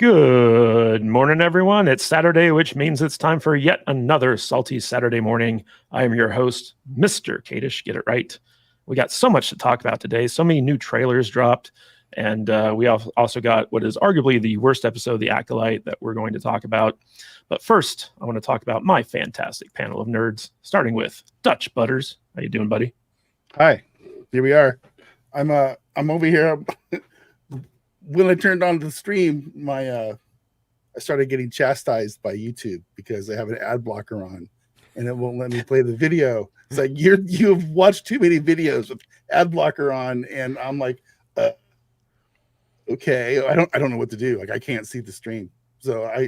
Good morning, everyone. It's Saturday, which means it's time for yet another Salty Saturday morning. I am your host, Mr. Kadish. Get it right. We got so much to talk about today. So many new trailers dropped. And we also got what is arguably the worst episode of The Acolyte that we're going to talk about. But first, I want to talk about my fantastic panel of nerds, starting with Dutch Butters. How you doing, buddy? Hi. Here we are. I'm over here. When I turned on the stream, I started getting chastised by YouTube because I have an ad blocker on, and it won't let me play the video. It's like you've watched too many videos with ad blocker on, and I'm like, okay, I don't know what to do. Like I can't see the stream, so I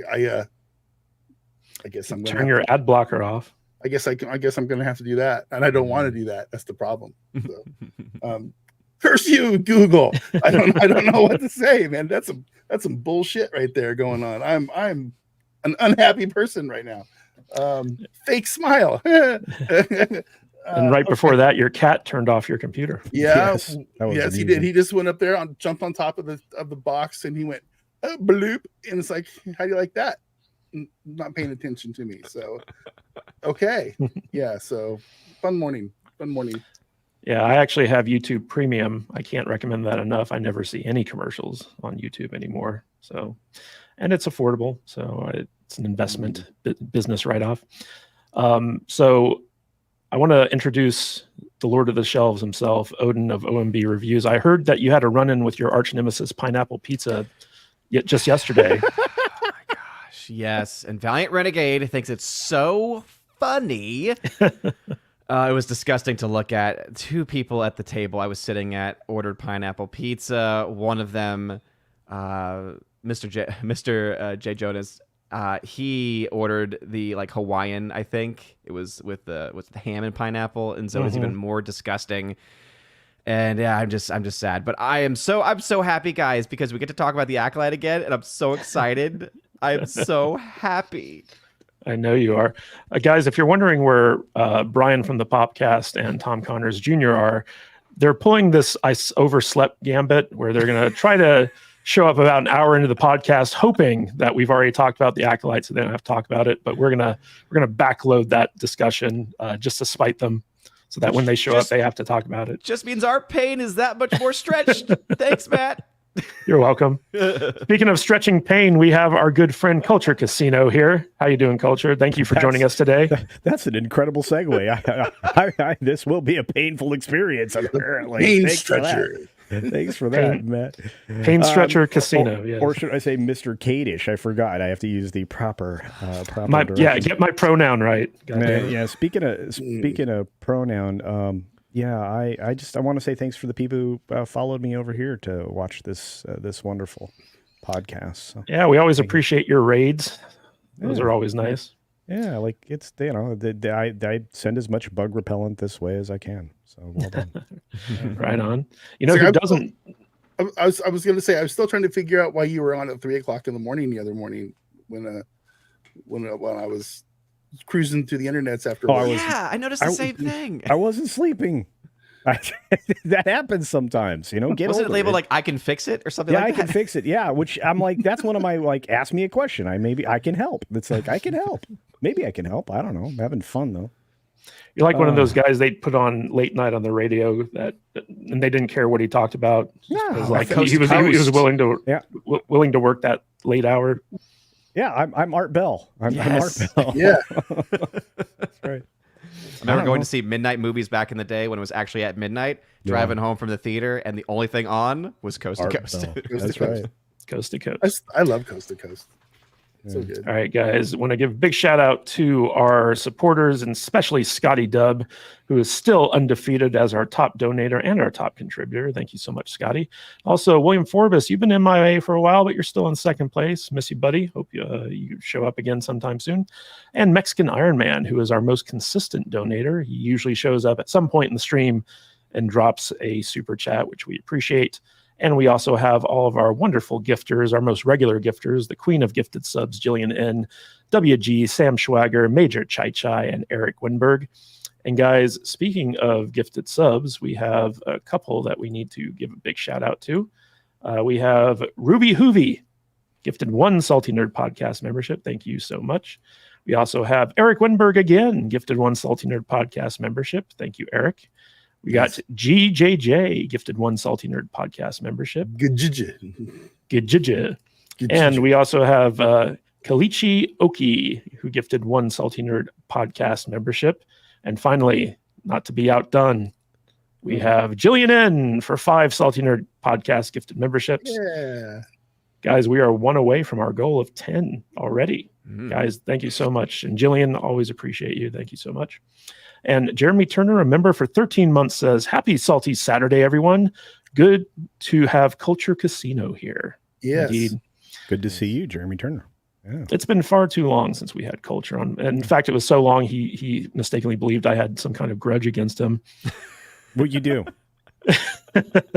guess I'm gonna turn your ad blocker off. I guess I'm gonna have to do that, and I don't want to do that. That's the problem. So, curse you, Google. I don't know what to say, man. That's some bullshit right there going on. I'm an unhappy person right now. Fake smile. And right before that, your cat turned off your computer. Yeah, yes, he did. He just went up there jumped on top of the box, and he went bloop, and it's like, how do you like that? Not paying attention to me. So, okay, yeah. So, fun morning. Yeah, I actually have YouTube Premium. I can't recommend that enough. I never see any commercials on YouTube anymore. So, and it's affordable. So it's an investment business write-off. So I want to introduce the Lord of the Shelves himself, Odin of OMB Reviews. I heard that you had a run-in with your arch nemesis Pineapple Pizza just yesterday. Oh my gosh, yes. And Valiant Renegade thinks it's so funny. It was disgusting to look at. Two people at the table I was sitting at ordered pineapple pizza. One of them, Mr. J Jonas, he ordered the Hawaiian. I think it was with the ham and pineapple, and so it's even more disgusting. And yeah, I'm just sad. But I'm so happy, guys, because we get to talk about The Acolyte again, and I'm so excited. I'm so happy. I know you are. Guys, if you're wondering where Brian from the Popcast and Tom Connors Jr. are, they're pulling this I overslept gambit where they're going to try to show up about an hour into the podcast, hoping that we've already talked about The Acolyte, so they don't have to talk about it. But we're gonna backload that discussion just to spite them, so that when they show up, they have to talk about it. Just means our pain is that much more stretched. Thanks, Matt. You're welcome. Speaking of stretching pain, we have our good friend Culture Casino here. How you doing, Culture? Thank you for joining us today. That's an incredible segue. This will be a painful experience, apparently. Pain stretcher. Thanks for that, Matt. Pain stretcher Casino, yes. Or should I say Mr. Kadish? I forgot. I have to use the proper get my pronoun right. Yeah, speaking of pronoun, I want to say thanks for the people who followed me over here to watch this wonderful podcast. So, yeah, we always appreciate your raids. Those are always nice. Yeah, it's I send as much bug repellent this way as I can. So well done. Right on. You know who doesn't? I was going to say I was still trying to figure out why you were on at 3:00 in the morning the other morning when I was cruising through the internets after. I noticed the same thing. I wasn't sleeping. That happens sometimes, Get was over it labeled I can fix it or something? Yeah, like that? I can fix it. Yeah, which I'm like, that's one of my ask me a question. I can help. It's like I can help. Maybe I can help. I don't know. I'm having fun though. You're like one of those guys they put on late night on the radio and they didn't care what he talked about. Yeah, he was willing to work that late hour. Yeah, I'm Art Bell. I'm Art Bell. Yeah, that's right. I remember going to see midnight movies back in the day when it was actually at midnight, driving home from the theater, and the only thing on was Coast to Coast. That's right. Coast to Coast. I love Coast to Coast. So good. All right, guys. Want to give a big shout out to our supporters, and especially Scotty Dubb, who is still undefeated as our top donator and our top contributor. Thank you so much, Scotty. Also, William Forbes, you've been MIA for a while, but you're still in second place. Miss you, buddy. Hope you show up again sometime soon. And Mexican Iron Man, who is our most consistent donator. He usually shows up at some point in the stream and drops a super chat, which we appreciate. And we also have all of our wonderful gifters, our most regular gifters, the queen of gifted subs, Jillian N., WG, Sam Schwager, Major Chai Chai, and Eric Winberg. And guys, speaking of gifted subs, we have a couple that we need to give a big shout out to. We have Ruby Hoovy gifted 1 Salty Nerd Podcast membership. Thank you so much. We also have Eric Winberg again, gifted 1 Salty Nerd Podcast membership. Thank you, Eric. We got GJJ, gifted 1 Salty Nerd Podcast membership. Good. And we also have Kalichi Oki, who gifted 1 Salty Nerd Podcast membership. And finally, not to be outdone, we have Jillian N for 5 Salty Nerd Podcast gifted memberships. Yeah. Guys, we are 1 away from our goal of 10 already. Guys, thank you so much. And Jillian, always appreciate you. Thank you so much. And Jeremy Turner, a member for 13 months, says, Happy Salty Saturday, everyone. Good to have Culture Casino here. Yes. Indeed. Good to see you, Jeremy Turner. Yeah. It's been far too long since we had Culture on. And in fact, it was so long he mistakenly believed I had some kind of grudge against him. Well, you do.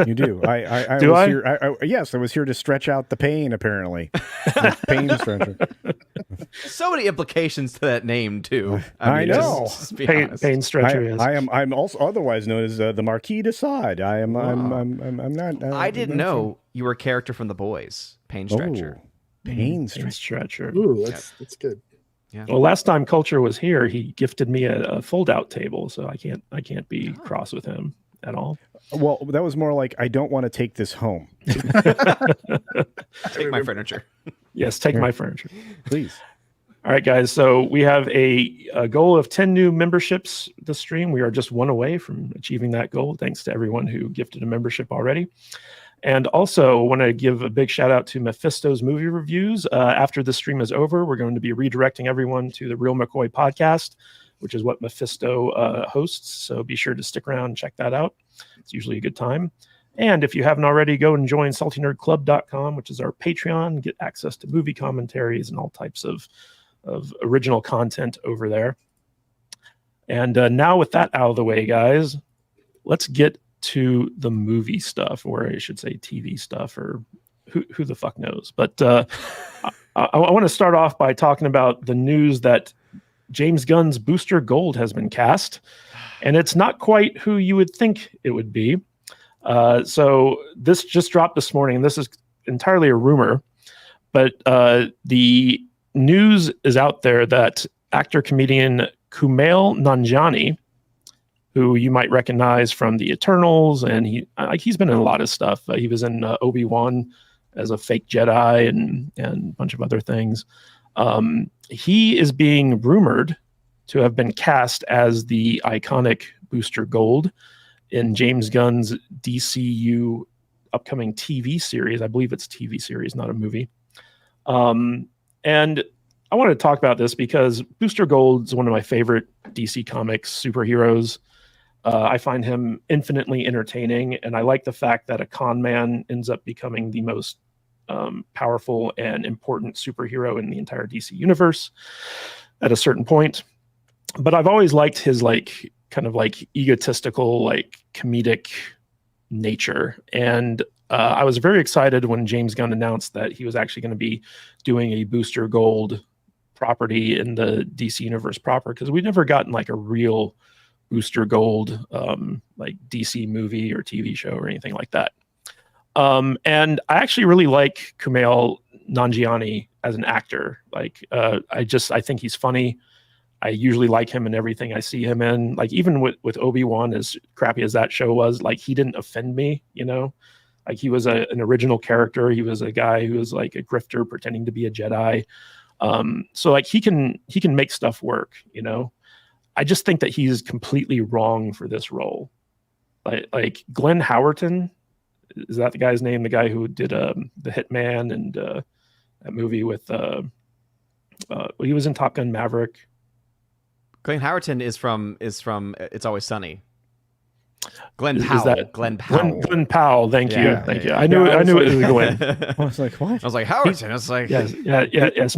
You do. I Do was I? here. Yes, I was here to stretch out the pain, apparently. Pain stretcher. So many implications to that name, too. I know. Just be Pain, honest. pain stretcher. Yes. I'm also otherwise known as the Marquis de Sade. I'm not. I didn't know you were a character from The Boys, Pain Stretcher. Oh, pain Pain stretcher. stretcher. Ooh, that's good. Yeah. Well, last time Culture was here, he gifted me a fold-out table, so I can't be cross with him at all. Well, that was more like I don't want to take this home. Take my furniture. Yes, take my furniture. Please. All right, guys. So we have a goal of 10 new memberships this stream. We are just 1 away from achieving that goal. Thanks to everyone who gifted a membership already. And also want to give a big shout out to Mephisto's Movie Reviews. After the stream is over, we're going to be redirecting everyone to the Real McCoy podcast, which is what Mephisto hosts. So be sure to stick around and check that out. It's usually a good time. And if you haven't already, go and join saltynerdclub.com, which is our Patreon. Get access to movie commentaries and all types of original content over there. And now with that out of the way, guys, let's get to the movie stuff, or I should say TV stuff, or who the fuck knows. But I want to start off by talking about the news that James Gunn's Booster Gold has been cast, and it's not quite who you would think it would be. So this just dropped this morning, and this is entirely a rumor, but the news is out there that actor-comedian Kumail Nanjiani, who you might recognize from The Eternals, and he's been in a lot of stuff. He was in Obi-Wan as a fake Jedi and a bunch of other things. He is being rumored to have been cast as the iconic Booster Gold in James Gunn's DCU upcoming TV series. I believe it's TV series, not a movie. And I want to talk about this because Booster Gold is one of my favorite DC Comics superheroes. I find him infinitely entertaining, and I like the fact that a con man ends up becoming the most powerful and important superhero in the entire DC universe at a certain point. But I've always liked his kind of egotistical, comedic nature. And I was very excited when James Gunn announced that he was actually going to be doing a Booster Gold property in the DC universe proper, because we've never gotten a real Booster Gold DC movie or TV show or anything like that. And I actually really like Kumail Nanjiani as an actor. I think he's funny. I usually like him in everything I see him in. Even with Obi-Wan, as crappy as that show was, he didn't offend me, he was an original character. He was a guy who was a grifter pretending to be a Jedi. So he can make stuff work, I just think that he's completely wrong for this role. Glenn Howerton, is that the guy's name? The guy who did The Hitman and that movie with he was in Top Gun Maverick. Glenn Howerton is from It's Always Sunny. Glenn Powell. Glenn Powell. Glenn Powell. Thank you. Yeah, Thank yeah, you. I knew it was Glenn. I was like, what? I was like, Howerton. It's like, Yes.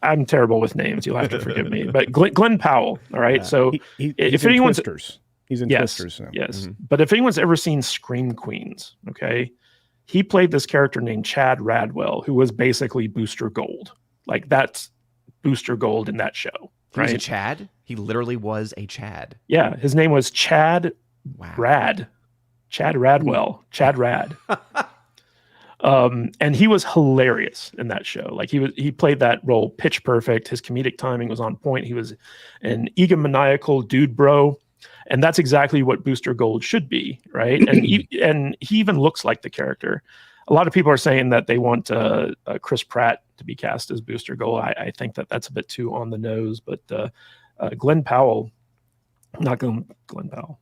I'm terrible with names. You'll have to forgive me. But Glenn Powell. All right. Yeah. So He's if in anyone's Twisters. He's in yes, Twisters now. yes. Mhm. But if anyone's ever seen Scream Queens, okay, he played this character named Chad Radwell, who was basically Booster Gold. That's Booster Gold in that show. he was a Right? Chad. He literally was a Chad. Yeah. His name was Chad Wow. Rad. Chad Radwell. Chad Rad. And he was hilarious in that show. Like he played that role pitch perfect. His comedic timing was on point. He was an egomaniacal dude bro. And that's exactly what Booster Gold should be, right? And he even looks like the character. A lot of people are saying that they want Chris Pratt to be cast as Booster Gold. I think that's a bit too on the nose, but Glenn Powell, not Glenn Powell.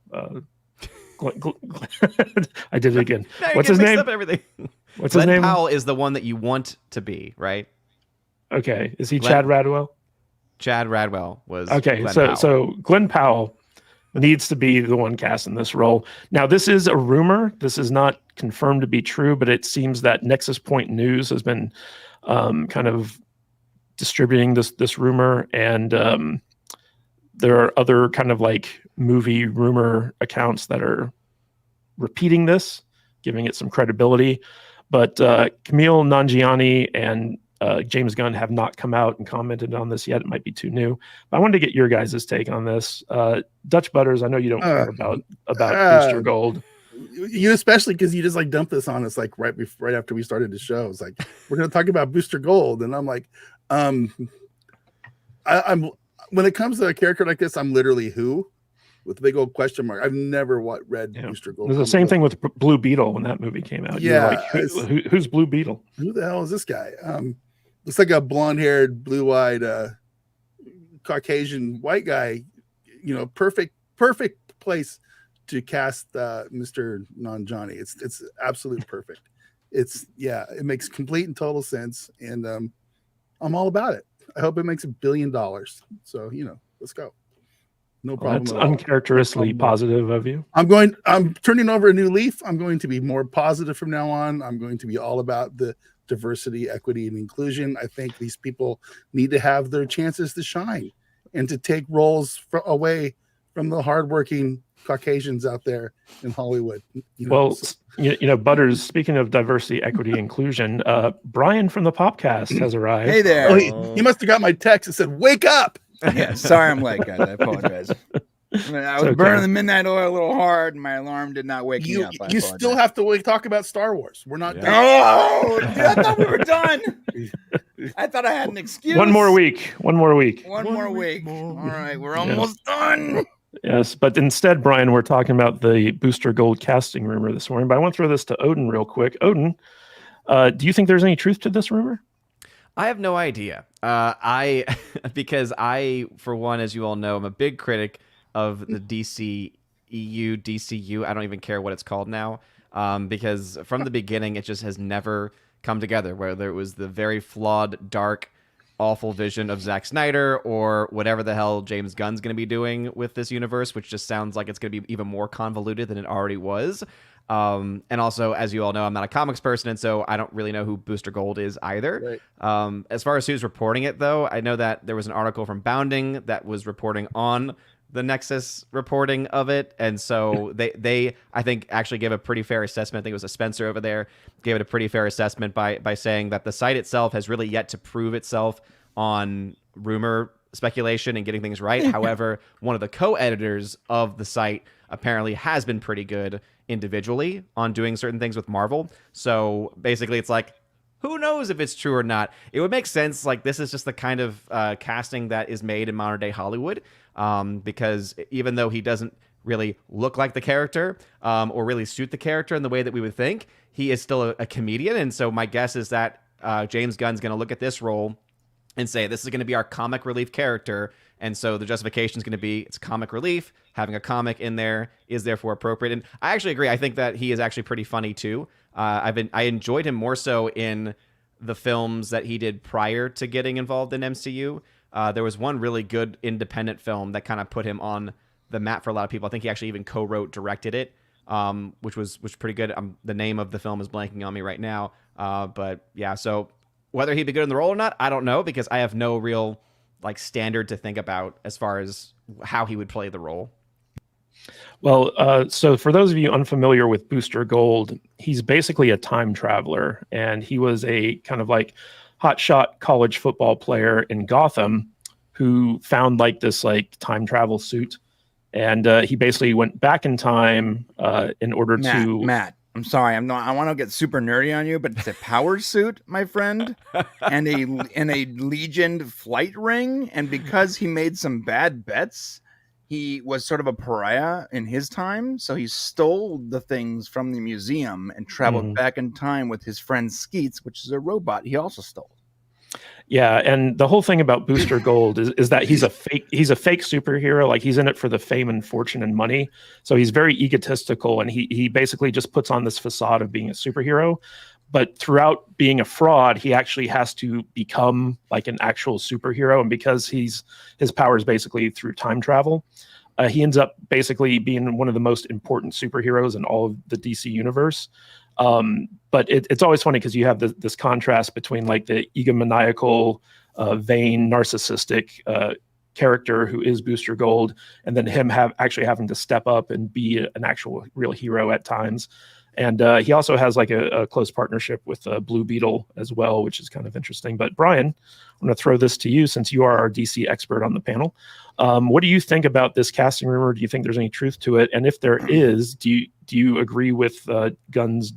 I did it again. What's his name? Everything. What's Glenn his name? Powell is the one that you want to be, right? Okay. Is he Chad Radwell? Chad Radwell was. Okay. Glenn Powell. So Glenn Powell needs to be the one cast in this role. Now, this is a rumor. This is not confirmed to be true, but it seems that Nexus Point News has been kind of distributing this rumor, and there are other kind of like movie rumor accounts that are repeating this, giving it some credibility. But Camille Nanjiani and James Gunn have not come out and commented on this yet. It might be too new. But I wanted to get your guys' take on this. Dutch Butters, I know you don't care about Booster Gold. You especially, because you just like dumped this on us like right after we started the show. It's like, we're going to talk about Booster Gold, and I'm like, I'm when it comes to a character like this, I'm literally who with a big old question mark. I've never read Booster Gold. It was the same thing with Blue Beetle when that movie came out. Yeah, like, who's Blue Beetle? Who the hell is this guy? Looks like a blonde-haired, blue-eyed, Caucasian white guy. You know, perfect place to cast Mr. Non-Johnny. It's absolutely perfect. It makes complete and total sense, and I'm all about it. I hope it makes $1 billion. So, let's go. No problem. That's uncharacteristically positive of you. I'm turning over a new leaf. I'm going to be more positive from now on. I'm going to be all about the diversity, equity, and inclusion. I think these people need to have their chances to shine and to take roles away from the hardworking Caucasians out there in Hollywood. Butters, speaking of diversity, equity, inclusion, Brian from the Popcast has arrived. Hey there. Oh, he must have got my text that said, "Wake up." Yeah, sorry I'm late, guys. I apologize. I was burning the midnight oil a little hard, and my alarm did not wake me up. You still have to talk about Star Wars. We're not done. Oh, dude, I thought we were done. I thought I had an excuse. One more week. One more week. All right, we're almost done. Yes, but instead, Brian, we're talking about the Booster Gold casting rumor this morning. But I want to throw this to Odin real quick. Odin, do you think there's any truth to this rumor? I have no idea. Because I, for one, as you all know, I'm a big critic of the DCU. I don't even care what it's called now, because from the beginning, it just has never come together, whether it was the very flawed, dark, awful vision of Zack Snyder or whatever the hell James Gunn's going to be doing with this universe, which just sounds like it's going to be even more convoluted than it already was. And also, as you all know, I'm not a comics person, and so I don't really know who Booster Gold is either. Right. As far as who's reporting it, though, I know that there was an article from Bounding that was reporting on the Nexus reporting of it, and so they I think actually gave a pretty fair assessment. I think it was a Spencer over there gave it a pretty fair assessment by saying that the site itself has really yet to prove itself on rumor speculation and getting things right. However, one of the co-editors of the site apparently has been pretty good individually on doing certain things with Marvel. So basically it's like, who knows if it's true or not? It would make sense. Like, this is just the kind of casting that is made in modern day Hollywood, because even though he doesn't really look like the character or really suit the character in the way that we would think, he is still a comedian. And so my guess is that James Gunn's going to look at this role and say, this is going to be our comic relief character. And so the justification is going to be, it's comic relief. Having a comic in there is therefore appropriate. And I actually agree. I think that he is actually pretty funny too. I enjoyed him more so in the films that he did prior to getting involved in MCU. There was one really good independent film that kind of put him on the map for a lot of people. I think he actually even co-wrote, directed it, which was pretty good. The name of the film is blanking on me right now. But yeah, so whether he'd be good in the role or not, I don't know, because I have no real standard to think about as far as how he would play the role. Well, so for those of you unfamiliar with Booster Gold, he's basically a time traveler, and he was a kind of hotshot college football player in Gotham who found this time travel suit, and he basically went back in time in order to Matt. I'm sorry, I'm not. I want to get super nerdy on you, but it's a power suit, my friend, and a Legion flight ring. And because he made some bad bets, he was sort of a pariah in his time. So he stole the things from the museum and traveled back in time with his friend Skeets, which is a robot he also stole. Yeah, and the whole thing about Booster Gold is that he's a fake superhero. Like, he's in it for the fame and fortune and money. So he's very egotistical, and he basically just puts on this facade of being a superhero. But throughout being a fraud, he actually has to become like an actual superhero. And because his power is basically through time travel, he ends up basically being one of the most important superheroes in all of the DC universe. But it's always funny because you have this contrast between like the egomaniacal, vain, narcissistic character who is Booster Gold, and then him actually having to step up and be an actual real hero at times. And he also has like a close partnership with Blue Beetle as well, which is kind of interesting. But Brian, I'm going to throw this to you since you are our DC expert on the panel. What do you think about this casting rumor? Do you think there's any truth to it? And if there is, do you agree with Gunn's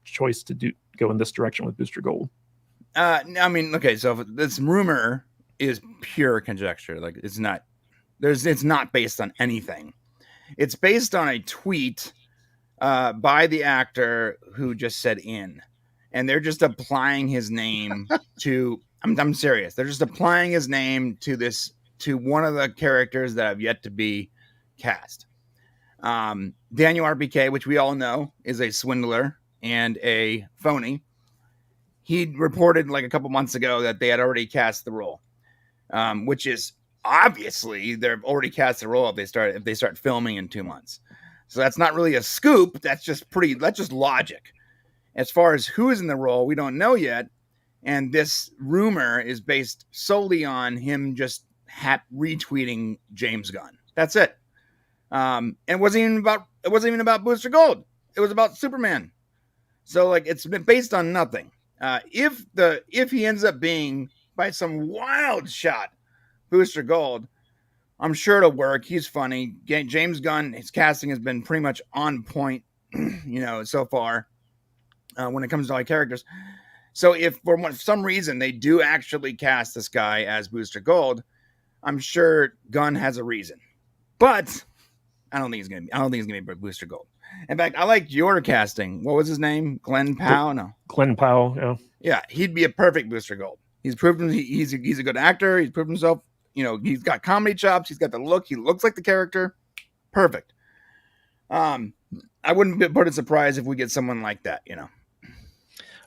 choice to go in this direction with Booster Gold? I mean, okay, so this rumor is pure conjecture. Like, it's not based on anything. It's based on a tweet by the actor who just said in, and they're just applying his name to. I'm serious. They're just applying his name to one of the characters that have yet to be cast. Daniel RPK, which we all know is a swindler and a phony. He reported like a couple months ago that they had already cast the role, which is obviously they've already cast the role if they start filming in 2 months. So that's not really a scoop. That's just logic. As far as who is in the role, we don't know yet. And this rumor is based solely on him just retweeting James Gunn. That's it. And it wasn't even about Booster Gold. It was about Superman. So like, it's been based on nothing. If he ends up being by some wild shot Booster Gold, I'm sure it'll work. He's funny. James Gunn, his casting has been pretty much on point, so far when it comes to all characters. So if for some reason they do actually cast this guy as Booster Gold, I'm sure Gunn has a reason. But I don't think he's gonna be Booster Gold. In fact, I like your casting. What was his name? Glenn Powell? No. Glenn Powell, yeah. Yeah, he'd be a perfect Booster Gold. He's proven he's a good actor. He's proven himself. He's got comedy chops. He's got the look. He looks like the character. Perfect. I wouldn't put it surprised if we get someone like that,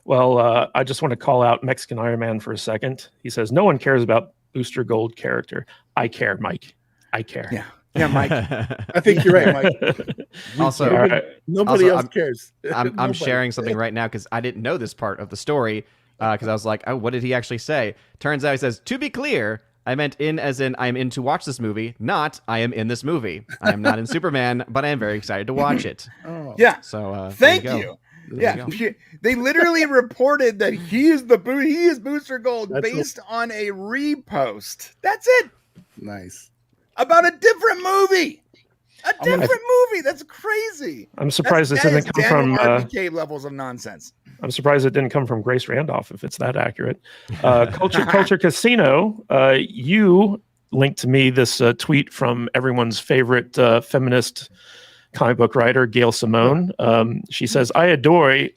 Well, I just want to call out Mexican Iron Man for a second. He says, no one cares about Booster Gold character. I care, Mike. I care. Yeah, Mike. I think you're right, Mike. Also, Nobody else cares. I'm sharing something right now because I didn't know this part of the story because I was like, oh, what did he actually say? Turns out he says, to be clear, I meant in as in I'm in to watch this movie, not I am in this movie. I am not in Superman, but I am very excited to watch it. Oh. Yeah. So thank you. Yeah, they literally reported that he is Booster Gold based on a repost. That's it. Nice. About a different movie. Movie. That's crazy. I'm surprised this didn't come from RPK levels of nonsense. I'm surprised it didn't come from Grace Randolph if it's that accurate. Culture Casino, you linked to me this tweet from everyone's favorite feminist comic book writer, Gail Simone. She says, I adore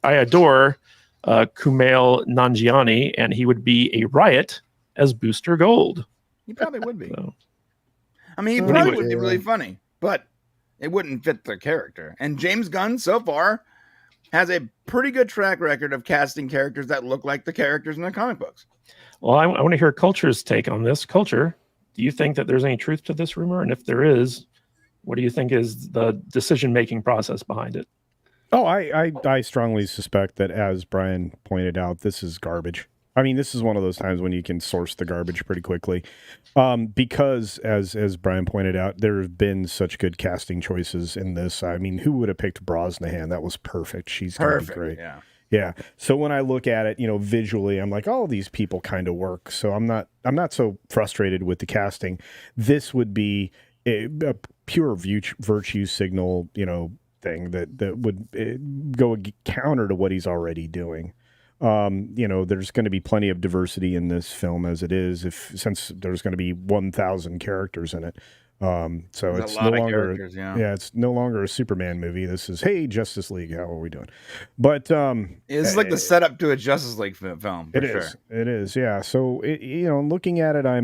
Kumail Nanjiani, and he would be a riot as Booster Gold. He probably would be. So, I mean, he probably would be really funny, but it wouldn't fit the character. And James Gunn, so far, has a pretty good track record of casting characters that look like the characters in the comic books. well, I want to hear Culture's take on this. Culture, do you think that there's any truth to this rumor? And if there is, what do you think is the decision-making process behind it? Oh, I strongly suspect that, as Brian pointed out, this is garbage. I mean, this is one of those times when you can source the garbage pretty quickly, because as Brian pointed out, there have been such good casting choices in this. I mean, who would have picked Brosnahan? That was perfect. She's gonna be great. Yeah. So when I look at it, visually, I'm like, oh, these people kind of work. So I'm not so frustrated with the casting. This would be a pure virtue signal, thing that would go counter to what he's already doing. There's going to be plenty of diversity in this film as it is, since there's going to be 1,000 characters in it. So There's it's a lot no of longer, characters, yeah. it's no longer a Superman movie. This is, hey, Justice League, how are we doing? But It's like the setup to a Justice League film. For it sure. is, it is, yeah. So looking at it, I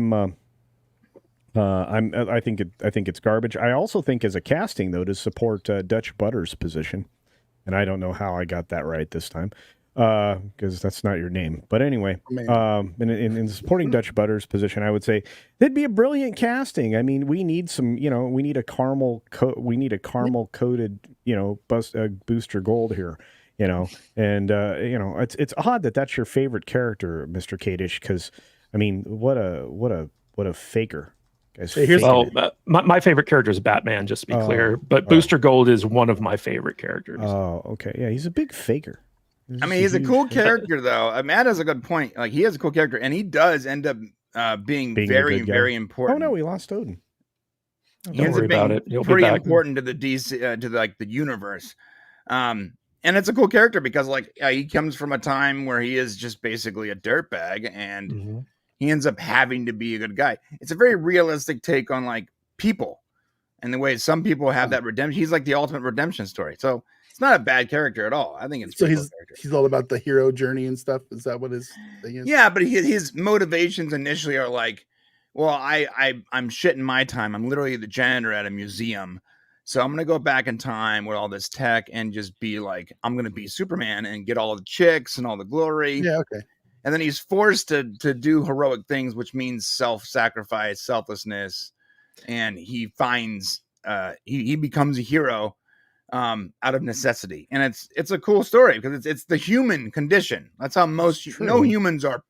think it's garbage. I also think as a casting though, to support Dutch Butter's position, and I don't know how I got that right this time. Because that's not your name. But anyway, in supporting Dutch Butter's position, I would say it'd be a brilliant casting. I mean, we need we need a caramel coated, Booster Gold here, and it's odd that that's your favorite character, Mr. Kadish, because I mean, what a faker. Well, my favorite character is Batman, just to be clear. But Booster Gold is one of my favorite characters. Oh, okay, yeah, he's a big faker. I mean, he's a cool character, though. Matt has a good point. Like, he has a cool character, and he does end up being very, very important. Oh no, we lost Odin. He ends up being pretty important to the DC, to the universe. And it's a cool character because, he comes from a time where he is just basically a dirtbag, and he ends up having to be a good guy. It's a very realistic take on people, and the way some people have that redemption. He's like the ultimate redemption story. So. It's not a bad character at all. I think it's so he's all about the hero journey and stuff. Is that what his thing is? Yeah, but his motivations initially are well, I'm shitting my time. I'm literally the janitor at a museum, so I'm gonna go back in time with all this tech and just be I'm gonna be Superman and get all the chicks and all the glory. Yeah, okay. And then he's forced to do heroic things, which means self-sacrifice, selflessness, and he finds he becomes a hero. Out of necessity, and it's a cool story because it's the human condition. That's how no humans are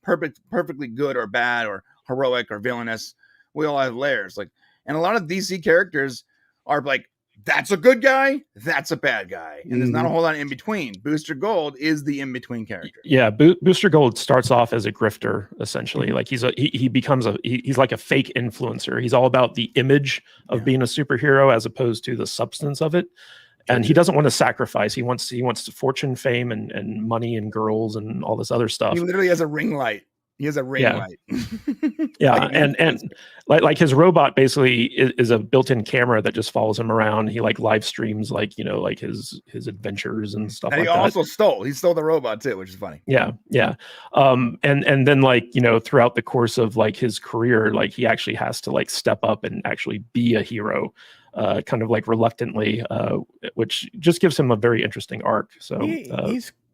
perfectly good or bad or heroic or villainous. We all have layers, and a lot of DC characters are that's a good guy, that's a bad guy, and there's not a whole lot in between. Booster Gold is the in between character. Yeah, Booster Gold starts off as a grifter, essentially. He's like a fake influencer. He's all about the image of being a superhero as opposed to the substance of it. And he doesn't want to sacrifice. He wants fortune, fame, and money and girls and all this other stuff. He literally has a ring light. He has a ring light. Yeah, and like his robot basically is a built-in camera that just follows him around. He live streams his adventures and stuff. And he also stole the robot too, which is funny. Yeah. And then throughout the course of his career, he actually has to step up and actually be a hero. Kind of reluctantly, which just gives him a very interesting arc. So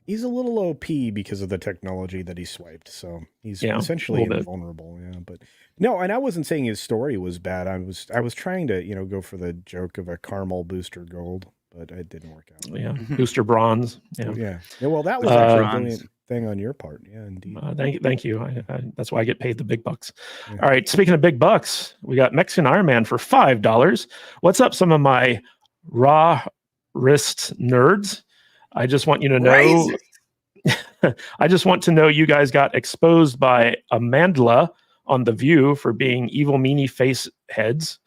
he's a little OP because of the technology that he swiped. So he's essentially invulnerable. Yeah, but no, and I wasn't saying his story was bad. I was trying to go for the joke of a caramel Booster Gold, but it didn't work out. Yeah, Booster Bronze. Yeah. Well, that was actually a brilliant thing on your part. Yeah, indeed. Thank you. That's why I get paid the big bucks. Yeah. All right. Speaking of big bucks, we got Mexican Iron Man for $5. What's up, some of my raw wrist nerds? I just want you to know. I just want to know you guys got exposed by Amandla on The View for being evil meanie face heads.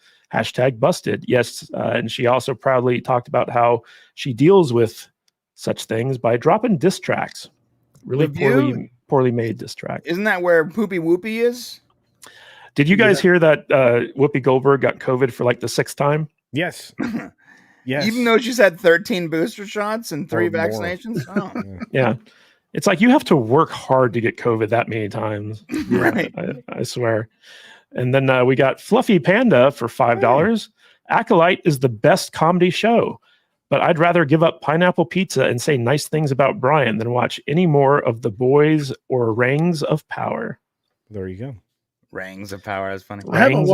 #busted. Yes, and she also proudly talked about how she deals with such things by dropping diss tracks. Really poorly made diss tracks. Isn't that where Poopy Whoopie is? Did you guys hear that Whoopi Goldberg got COVID for the 6th time? Yes. Yes. Even though she's had 13 booster shots and 3 vaccinations? Oh. Yeah. It's you have to work hard to get COVID that many times. Right. I swear. And then we got Fluffy Panda for $5. Acolyte is the best comedy show, but I'd rather give up pineapple pizza and say nice things about Brian than watch any more of The Boys or Rings of Power. There you go. Rings of Power is funny. I haven't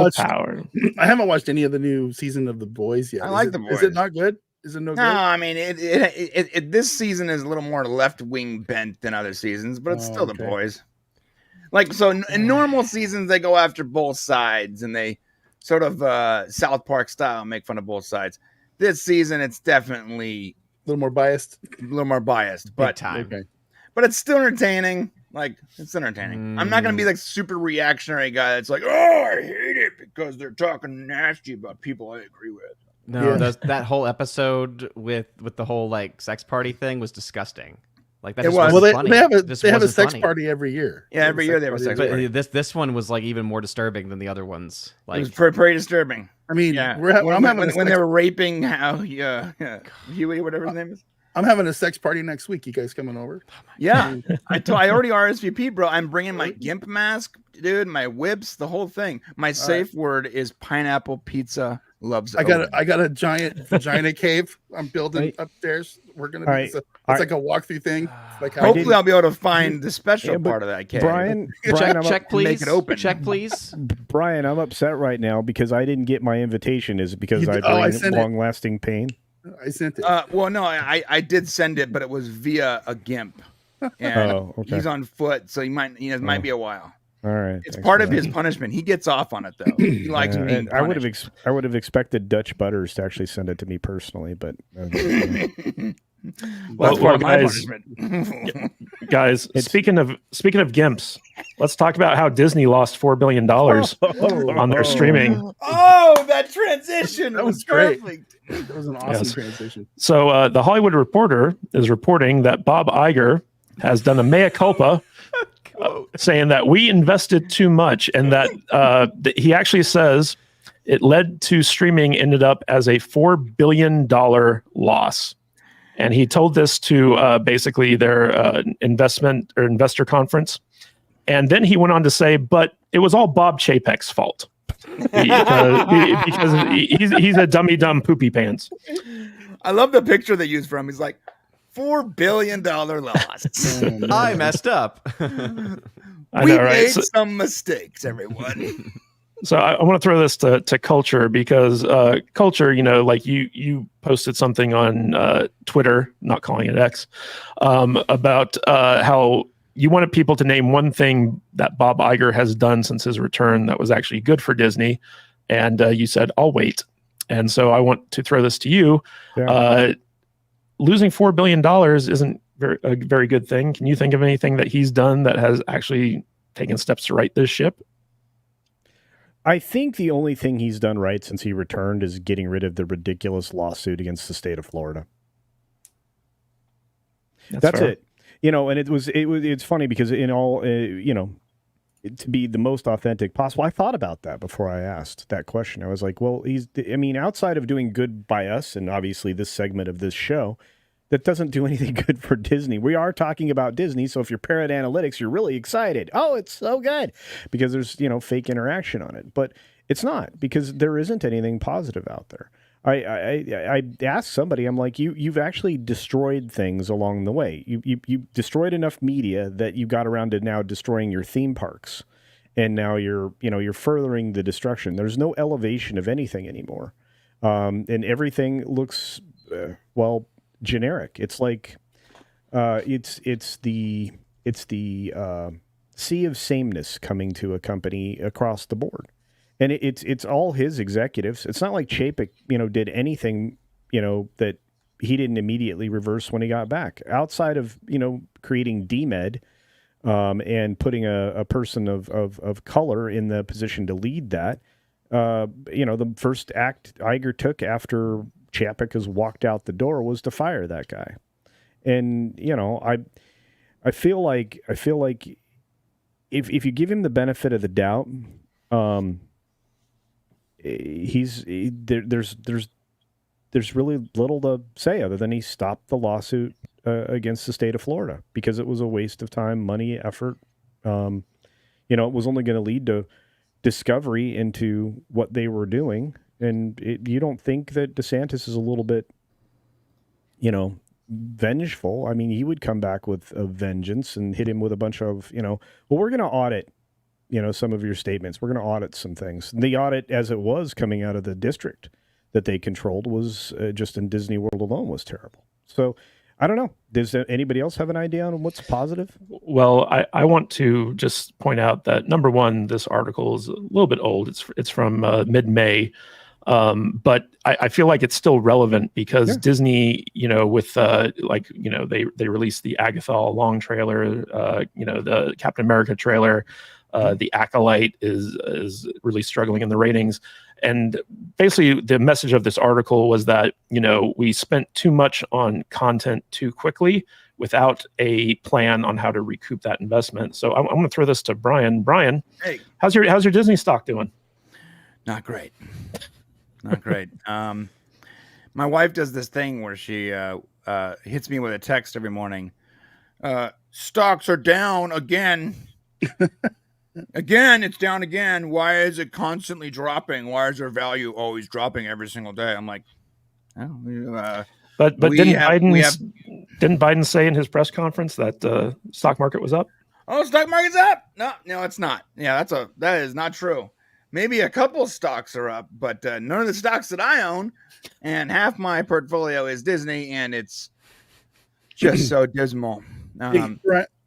watched any of the new season of The Boys yet. I like The Boys. Is it not good? Is it no good? No, I mean it this season is a little more left wing bent than other seasons, but it's still The Boys. In normal seasons they go after both sides and they sort of South Park style make fun of both sides. This season it's definitely a little more biased. But time. Okay. But it's still entertaining. It's entertaining. I'm not gonna be super reactionary guy that's oh, I hate it because they're talking nasty about people I agree with. No, Yeah. that whole episode with the whole like sex party thing was disgusting. Like that It just was. wasn't Well, funny. they have Just a wasn't sex funny. party every year. Yeah, every year they have a sex But party. this one was like even more disturbing than the other ones. It was Like pretty disturbing. I mean, Yeah, I'm having a when sex, they were raping Huey, whatever his name is. I'm having a sex party next week. You guys coming over? Yeah, I already RSVP'd, bro. I'm bringing my GIMP mask, dude, my whips, the whole thing. My safe word is pineapple pizza loves. I got a giant vagina cave I'm building upstairs. We're gonna be it's like a walkthrough thing. Like Hopefully I'll be able to find the special part of that cave. Brian, check please. Make it open. Check please. Brian, I'm upset right now because I didn't get my invitation. Is it because You I did- bring sent it. long-lasting pain? I sent it. Well, no, I did send it, but it was via a GIMP, and Okay. he's on foot, so he might be a while. All right. It's thanks part for of that. his punishment. He gets off on it though. He likes being And I would punished. have expected Dutch Butters to actually send it to me personally, but Well, that's part of my guys, punishment. Guys, speaking of gimps, let's talk about how Disney lost $4 billion on their streaming. Oh, that transition! That was great. perfect. That was an awesome Yes. transition. So the Hollywood Reporter is reporting that Bob Iger has done a mea culpa, saying that we invested too much, and that he actually says it led to streaming ended up as a $4 billion loss. And he told this to basically their investment or investor conference. And then he went on to say, but it was all Bob Chapek's fault. Because he's a dummy dumb poopy pants. I love the picture they use for him. He's like, $4 billion loss. I messed up. I We know, right? made So, some mistakes, everyone. so I want to throw this to Culture, because Culture, like you posted something on Twitter, not calling it X, about how you wanted people to name one thing that Bob Iger has done since his return that was actually good for Disney. And you said, I'll wait. And so I want to throw this to you. Yeah. Losing $4 billion isn't a very good thing. Can you think of anything that he's done that has actually taken steps to right this ship? I think the only thing he's done right since he returned is getting rid of the ridiculous lawsuit against the state of Florida. That's fair. it. And it's funny because in all, to be the most authentic possible, I thought about that before I asked that question. I was like, well, outside of doing good by us and obviously this segment of this show, that doesn't do anything good for Disney. We are talking about Disney, so if you're Parrot Analytics, you're really excited. Oh, it's so good because there's, fake interaction on it. But it's not, because there isn't anything positive out there. I asked somebody, I'm like, you've actually destroyed things along the way. You destroyed enough media that you got around to now destroying your theme parks, and now you're furthering the destruction. There's no elevation of anything anymore, and everything looks generic. It's like it's the sea of sameness coming to a company across the board. And it's all his executives. It's not like Chapek, did anything, that he didn't immediately reverse when he got back. Outside of, creating DMED and putting a person of color in the position to lead that, the first act Iger took after Chapek has walked out the door was to fire that guy. And, I feel like if you give him the benefit of the doubt, there's really little to say other than he stopped the lawsuit against the state of Florida because it was a waste of time, money, effort. It was only going to lead to discovery into what they were doing. And you don't think that DeSantis is a little bit, vengeful? I mean, he would come back with a vengeance and hit him with a bunch of, we're going to audit some of your statements. We're going to audit some things. The audit, as it was coming out of the district that they controlled, was just in Disney World alone was terrible. So I don't know. Does anybody else have an idea on what's positive? Well, I want to just point out that, number one, this article is a little bit old. It's from mid-May. But I feel like it's still relevant because Disney, with they released the Agatha All Along trailer, the Captain America trailer. The Acolyte is really struggling in the ratings. And basically, the message of this article was that, we spent too much on content too quickly without a plan on how to recoup that investment. So I'm going to throw this to Brian. Brian, Hey, how's your Disney stock doing? not great. Not great. My wife does this thing where she hits me with a text every morning. Stocks are down again. Again, it's down again. Why is it constantly dropping? Why is their value always dropping every single day? I'm like, but didn't Biden say in his press conference that the stock market was up? Oh, stock market's up? No, it's not. Yeah, that is not true. Maybe a couple stocks are up, but none of the stocks that I own, and half my portfolio is Disney, and it's just so dismal.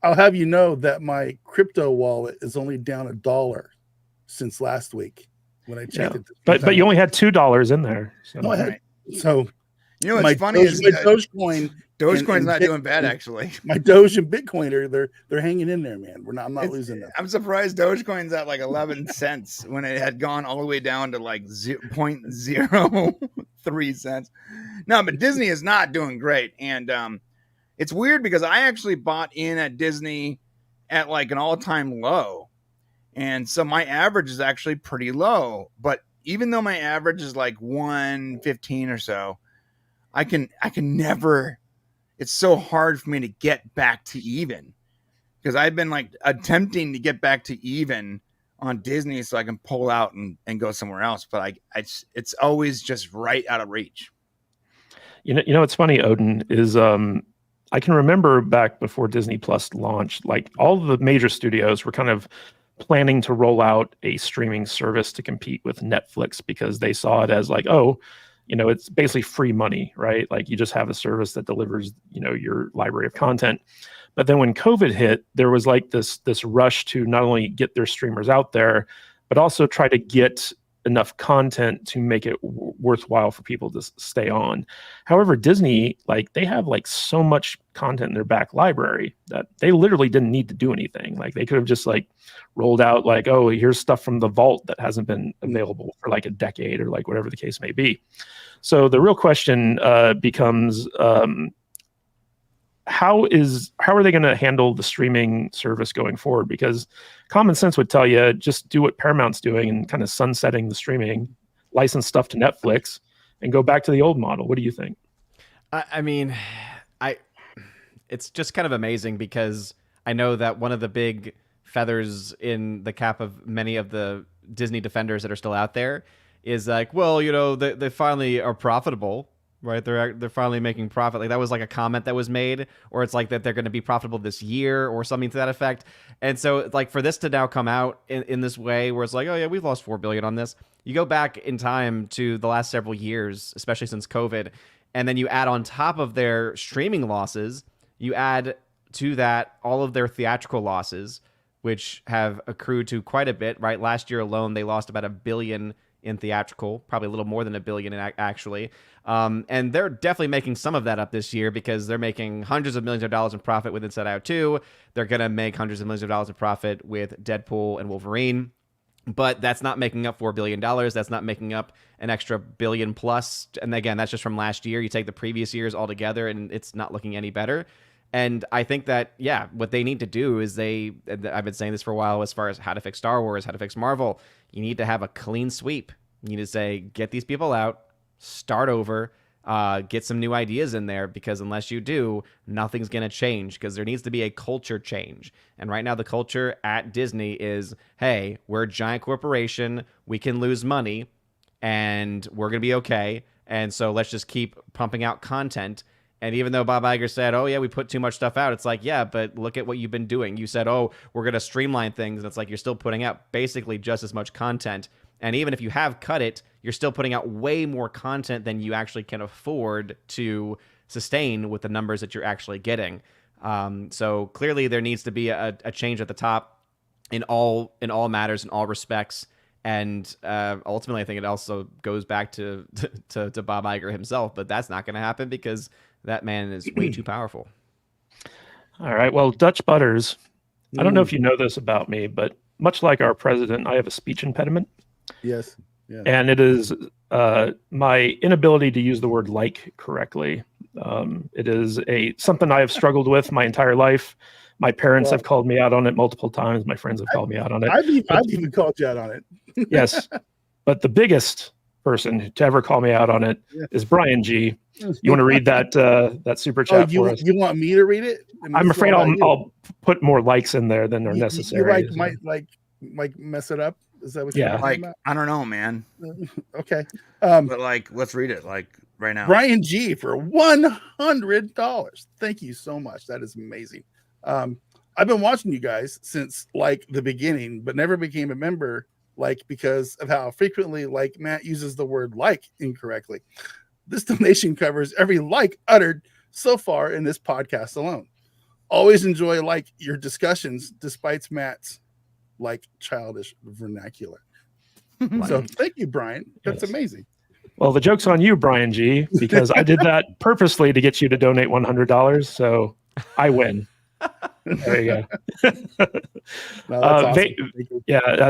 I'll have you know that my crypto wallet is only down $1 since last week when I checked it. But you only had $2 in there. So. No, I had, so what's funny is Dogecoin's not doing bad, actually. My Doge and Bitcoin they're hanging in there, man. I'm not losing that. I'm surprised Dogecoin's at like 11 cents when it had gone all the way down to like 0.03 cents. No, but Disney is not doing great, and it's weird because I actually bought in at Disney at like an all-time low. And so my average is actually pretty low. But even though my average is like 115 or so, I can never, it's so hard for me to get back to even. Because I've been like attempting to get back to even on Disney so I can pull out and go somewhere else. But it's always just right out of reach. What's funny, Odin, is I can remember back before Disney Plus launched, like all the major studios were kind of planning to roll out a streaming service to compete with Netflix because they saw it as like, it's basically free money, right? Like you just have a service that delivers, your library of content. But then when COVID hit, there was like this rush to not only get their streamers out there, but also try to get enough content to make it worthwhile for people to stay on. However, Disney, like they have like so much content in their back library that they literally didn't need to do anything. Like they could have just like rolled out like, oh, here's stuff from the vault that hasn't been available for like a decade or like whatever the case may be. So the real question becomes, how are they going to handle the streaming service going forward? Because common sense would tell you just do what Paramount's doing and kind of sunsetting the streaming, license stuff to Netflix, and go back to the old model. What do you think? I mean, it's just kind of amazing because I know that one of the big feathers in the cap of many of the Disney defenders that are still out there is like, well, they finally are profitable. Right, they're finally making profit. Like that was like a comment that was made, or it's like that they're going to be profitable this year, or something to that effect. And so, like for this to now come out in this way, where it's like, oh yeah, we've lost $4 billion on this. You go back in time to the last several years, especially since COVID, and then you add on top of their streaming losses, you add to that all of their theatrical losses, which have accrued to quite a bit. Right, last year alone, they lost about $1 billion in theatrical, probably a little more than $1 billion actually. And they're definitely making some of that up this year because they're making hundreds of millions of dollars in profit with Inside Out 2. They're going to make hundreds of millions of dollars in profit with Deadpool and Wolverine. But that's not making up $4 billion. That's not making up an extra billion plus. And again, that's just from last year. You take the previous years all together and it's not looking any better. And I think that, what they need to do is I've been saying this for a while as far as how to fix Star Wars, how to fix Marvel. You need to have a clean sweep. You need to say, get these people out, start over, get some new ideas in there, because unless you do, nothing's going to change, because there needs to be a culture change. And right now the culture at Disney is, hey, we're a giant corporation. We can lose money and we're going to be okay. And so let's just keep pumping out content. And even though Bob Iger said, oh, yeah, we put too much stuff out, it's like, yeah, but look at what you've been doing. You said, oh, we're going to streamline things. And it's like you're still putting out basically just as much content. And even if you have cut it, you're still putting out way more content than you actually can afford to sustain with the numbers that you're actually getting. So clearly there needs to be a change at the top in all matters, in all respects. And ultimately, I think it also goes back to Bob Iger himself. But that's not going to happen because that man is way too powerful. All right. Well, Dutch Butters, I don't know if you know this about me, but much like our president, I have a speech impediment. Yes. Yeah. And it is my inability to use the word like correctly. It is something I have struggled with my entire life. My parents have called me out on it multiple times. My friends have called me out on it. I've even called you out on it. Yes. But the biggest person to ever call me out on it is Brian G. You want to read that super chat for us? You want me to read it? I mean, I'm this is afraid all about you. I'll put more likes in there than are You necessary. might mess it up. Is that what you're talking Like, about? I don't know, man. Okay. But like, let's read it like right now. Brian G for $100. Thank you so much. That is amazing. I've been watching you guys since like the beginning, but never became a member, like because of how frequently like Matt uses the word like incorrectly. This donation covers every like uttered so far in this podcast alone. Always enjoy like your discussions despite Matt's like childish vernacular. So thank you, Brian. That's amazing. Well, the joke's on you, Brian G, because I did that purposely to get you to donate $100. So I win. There you go. No, that's awesome. Thank you.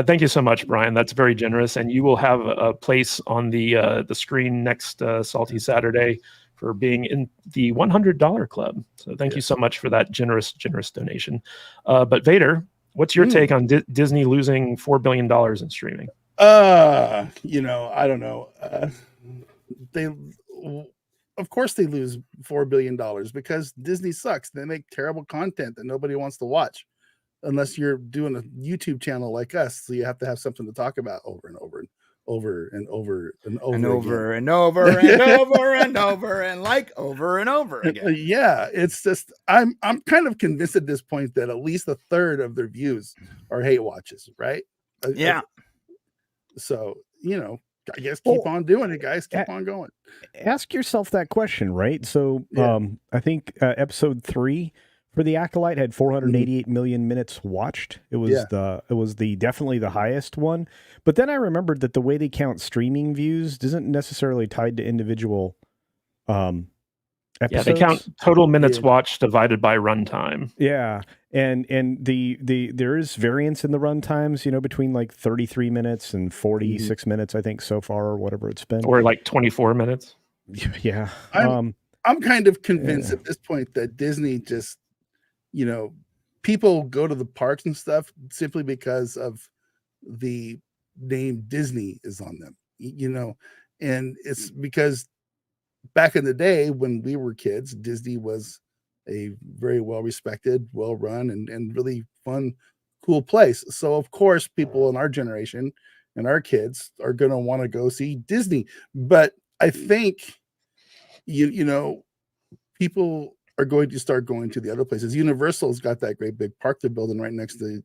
Thank you so much, Brian. That's very generous, and you will have a place on the screen next Salty Saturday for being in the $100 club. So thank you so much for that generous donation. But Vader, what's your take on Disney losing $4 billion in streaming? I don't know. Of course they lose $4 billion because Disney sucks. They make terrible content that nobody wants to watch unless you're doing a YouTube channel like us. So you have to have something to talk about over and over and over and over and over and over again. and over and over and over and like over and over again. Yeah, it's just I'm kind of convinced at this point that at least a third of their views are hate watches, right? Yeah. So, I guess keep on doing it, guys. Keep on going. Ask yourself that question, right? So I think episode 3 for the Acolyte had 488 million minutes watched. It was definitely the highest one. But then I remembered that the way they count streaming views isn't necessarily tied to individual episodes. Yeah, they count total minutes watched divided by runtime. Yeah. And there is variance in the run times, between like 33 minutes and 46 minutes, I think, so far, or whatever it's been. Or like 24 minutes. Yeah. I'm kind of convinced at this point that Disney just, people go to the parks and stuff simply because of the name Disney is on them, and it's because back in the day when we were kids, Disney was a very well-respected, well-run, and really fun, cool place. So of course, people in our generation and our kids are going to want to go see Disney. But I think, people are going to start going to the other places. Universal's got that great big park they're building right next to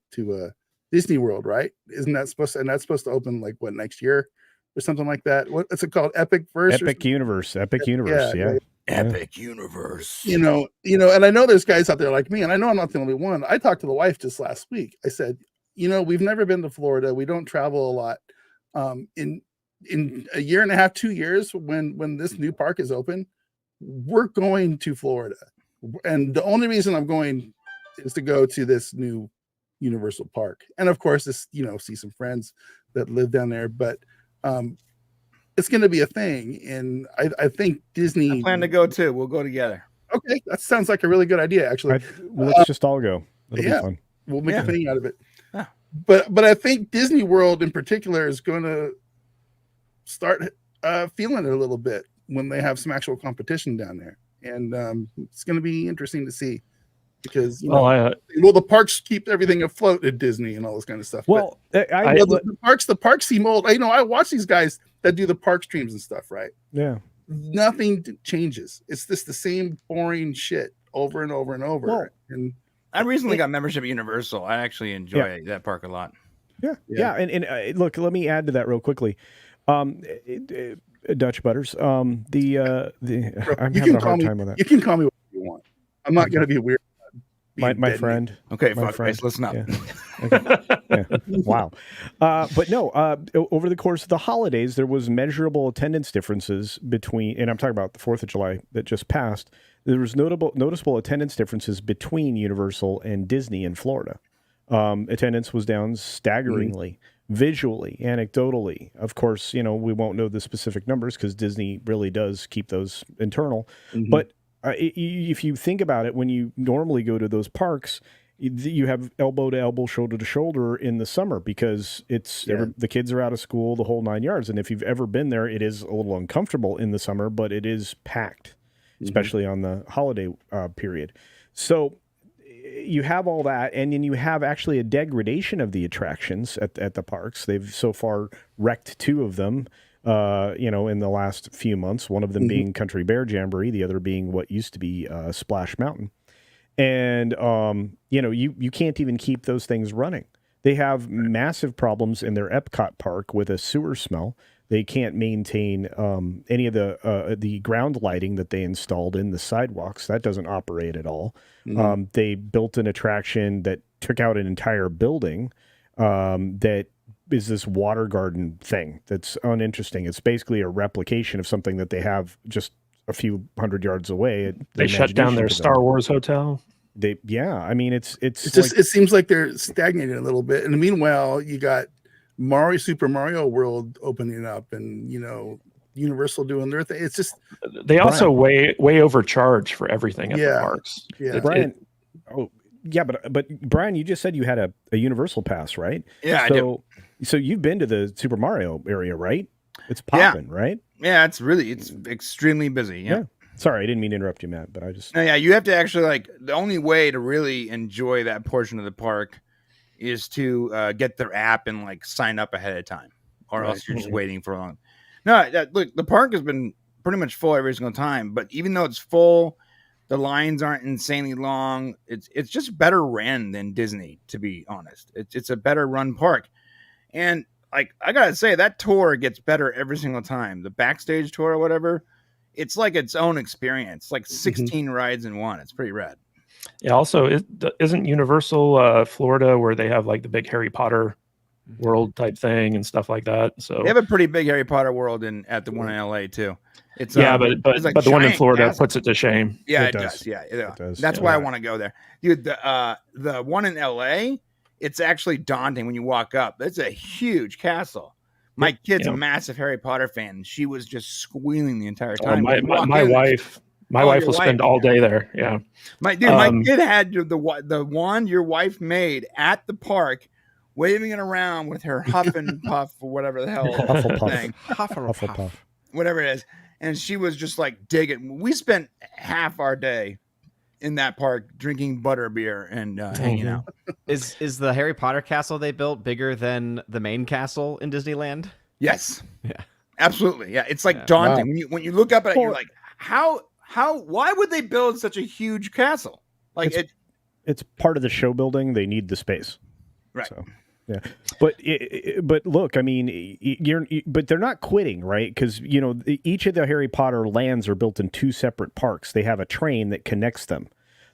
Disney World, right? Isn't that supposed to open like what, next year or something like that? What's it called? Epic Universe. Yeah. Epic Universe. And I know there's guys out there like me, and I know I'm not the only one. I talked to the wife just last week. I said, we've never been to Florida. We don't travel a lot. In a year and a half, 2 years, when this new park is open, we're going to Florida. And the only reason I'm going is to go to this new Universal Park. And of course, see some friends that live down there. But it's going to be a thing. And I think Disney... I plan to go too. We'll go together. Okay. That sounds like a really good idea, actually. Let's just all go. It'll be fun. We'll make a thing out of it. Yeah. But I think Disney World in particular is going to start feeling it a little bit when they have some actual competition down there. And it's going to be interesting to see because, the parks keep everything afloat at Disney and all this kind of stuff. Well, the parks seem old. I watch these guys that do the park streams and stuff, right? Yeah. Nothing changes. It's just the same boring shit over and over and over. Well, and I recently got membership at Universal. I actually enjoy that park a lot. Yeah. And look, let me add to that real quickly. Dutch Butters. I'm having a hard time with that. You can call me whatever you want. I'm not going to be weird. My friend. Okay, my fuck, friend. guys, listen up. Yeah. Yeah. Wow. But no, over the course of the holidays, there was measurable attendance differences between, and I'm talking about the 4th of July that just passed. There was noticeable attendance differences between Universal and Disney in Florida. Attendance was down staggeringly visually, anecdotally. Of course, we won't know the specific numbers because Disney really does keep those internal. Mhm. But if you think about it, when you normally go to those parks, you have elbow to elbow, shoulder to shoulder in the summer because the kids are out of school, the whole 9 yards. And if you've ever been there, it is a little uncomfortable in the summer, but it is packed, especially on the holiday period. So you have all that, and then you have actually a degradation of the attractions at the parks. They've so far wrecked 2 of them, in the last few months, one of them being Country Bear Jamboree, the other being what used to be Splash Mountain. And, you can't even keep those things running. They have massive problems in their Epcot park with a sewer smell. They can't maintain any of the ground lighting that they installed in the sidewalks. That doesn't operate at all. They built an attraction that took out an entire building that is this water garden thing that's uninteresting. It's basically a replication of something that they have just a few hundred yards away. They shut down their Star Wars hotel. It seems like they're stagnating a little bit. And meanwhile, you got Super Mario World opening up, and Universal doing their thing. It's just they also way overcharge for everything at the parks. Yeah, Brian. But Brian, you just said you had a Universal pass, right? Yeah, I do. So you've been to the Super Mario area, right? It's popping, right? Yeah, it's extremely busy. Yeah. Sorry, I didn't mean to interrupt you, Matt, but I just... No, yeah, you have to actually, the only way to really enjoy that portion of the park is to get their app and, sign up ahead of time, or else you're just waiting for long. No, look, the park has been pretty much full every single time, but even though it's full, the lines aren't insanely long. It's just better ran than Disney, to be honest. It's a better run park. And, I gotta say, that tour gets better every single time. The backstage tour or whatever... It's like its own experience, 16 rides in one. It's pretty rad. Yeah. Also, isn't Universal Florida where they have the big Harry Potter world type thing and stuff like that? So they have a pretty big Harry Potter world at the one in LA too. It's but the one in Florida puts it to shame. Yeah, it does. Yeah, it does. That's why I want to go there, dude. The one in LA, it's actually daunting when you walk up. It's a huge castle. My kid's a massive Harry Potter fan. And she was just squealing the entire time. My wife will spend all day there. Yeah. My kid had the wand your wife made at the park, waving it around with her huff and puff or whatever the hell thing. Hufflepuff. Whatever it is. And she was just digging. We spent half our day in that park drinking butterbeer and hanging out. Is the Harry Potter castle they built bigger than the main castle in Disneyland? Yes. Yeah. Absolutely. Yeah. It's daunting. Wow. When you look up at it, you're like, why would they build such a huge castle? It's part of the show building. They need the space. Right. So, yeah. But look, but they're not quitting, right? Because, each of the Harry Potter lands are built in 2 separate parks. They have a train that connects them.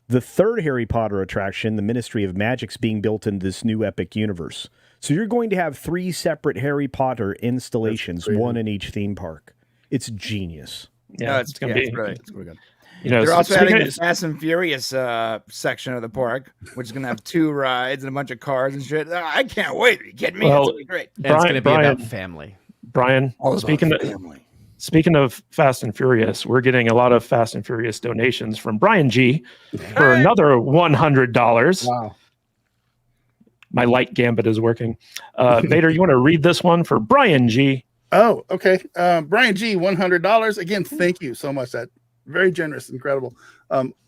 The third Harry Potter attraction, the Ministry of Magic's being built in this new epic universe. So you're going to have 3 separate Harry Potter installations, one in each theme park. It's genius. Yeah, it's going to be really good. They're also adding the Fast and Furious section of the park, which is going to have 2 rides and a bunch of cars and shit. I can't wait. Are you kidding me? It's going to be great. And it's going to be about family. Brian, speaking of Fast and Furious, we're getting a lot of Fast and Furious donations from Brian G for another $100. Wow. My light gambit is working. Vader, you want to read this one for Brian G? Oh, okay. Brian G, $100. Again, thank you so much. That very generous, incredible.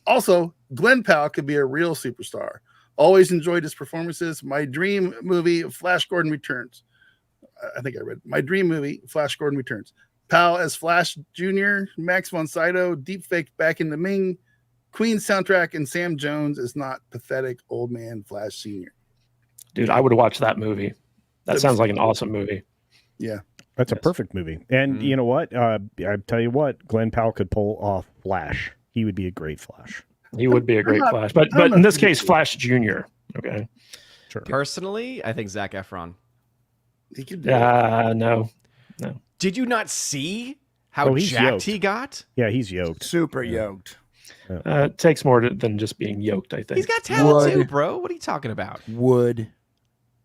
Also, Glenn Powell could be a real superstar. Always enjoyed his performances. My dream movie, Flash Gordon Returns. I think I read my dream movie, Flash Gordon Returns. Powell as Flash Jr., Max von Sydow, deepfaked back into Ming, Queen soundtrack, and Sam Jones is not pathetic old man Flash Sr. Dude, I would watch that movie. That sounds like an awesome movie. Yeah. That's a perfect movie. And you know what? I tell you what, Glenn Powell could pull off Flash. He would be a great Flash. He would be a great Flash. But in this case, Flash Jr. Okay. Sure. Personally, I think Zac Efron. He could no. Did you not see how jacked yoked. he got? Yeah, he's yoked. Super yoked. It takes more than just being yoked, I think. He's got talent too, bro. What are you talking about? Would.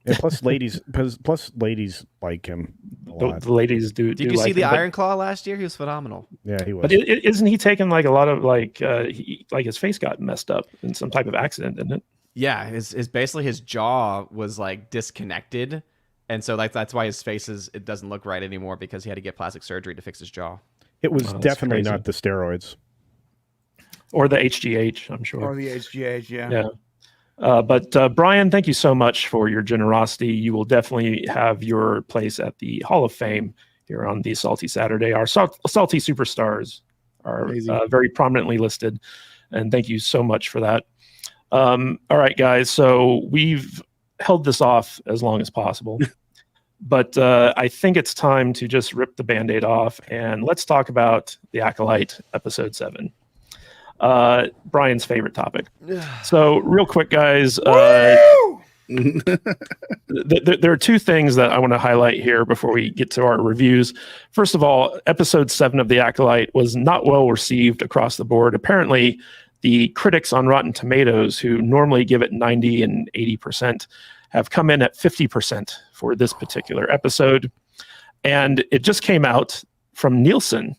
And plus, ladies like him a lot. The ladies do. Did you like see the him, but- Iron Claw last year? He was phenomenal. Yeah, he was. But isn't he taking like a lot of like his face got messed up in some type of accident, didn't it? Yeah, his basically his jaw was like disconnected, and so like that's why his face it doesn't look right anymore because he had to get plastic surgery to fix his jaw. It was That's definitely crazy. not the steroids. Or the HGH, I'm sure. Or the HGH, yeah. Yeah. But Brian, thank you so much for your generosity. You will definitely have your place at the Hall of Fame here on the Salty Saturday. Our Salty Superstars are very prominently listed, and thank you so much for that. All right, guys. So we've held this off as long as possible, but I think it's time to just rip the Band-Aid off and let's talk about The Acolyte, Episode 7. Brian's favorite topic. So real quick, guys, there are two things that I want to highlight here before we get to our reviews. First of all, episode 7 of The Acolyte was not well received across the board. Apparently, the critics on Rotten Tomatoes, who normally give it 90 and 80%, have come in at 50% for this particular episode. And it just came out from Nielsen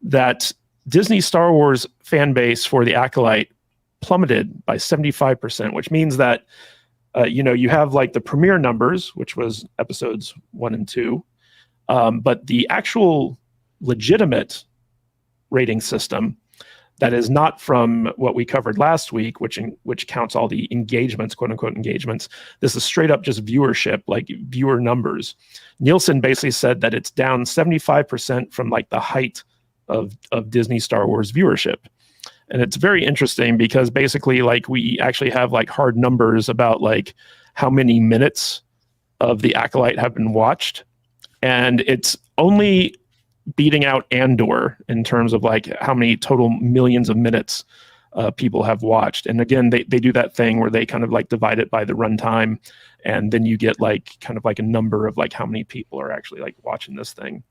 that Disney Star Wars fan base for The Acolyte plummeted by 75%, which means that you have like the premiere numbers, which was episodes 1 and 2, but the actual legitimate rating system that is not from what we covered last week, which counts all the engagements, quote unquote engagements. This is straight up just viewership, like viewer numbers. Nielsen basically said that it's down 75% from like the height of Disney Star Wars viewership. And it's very interesting because basically like we actually have like hard numbers about like how many minutes of The Acolyte have been watched. And it's only beating out Andor in terms of like how many total millions of minutes people have watched. And again, they do that thing where they kind of like divide it by the runtime. And then you get like kind of like a number of like how many people are actually like watching this thing.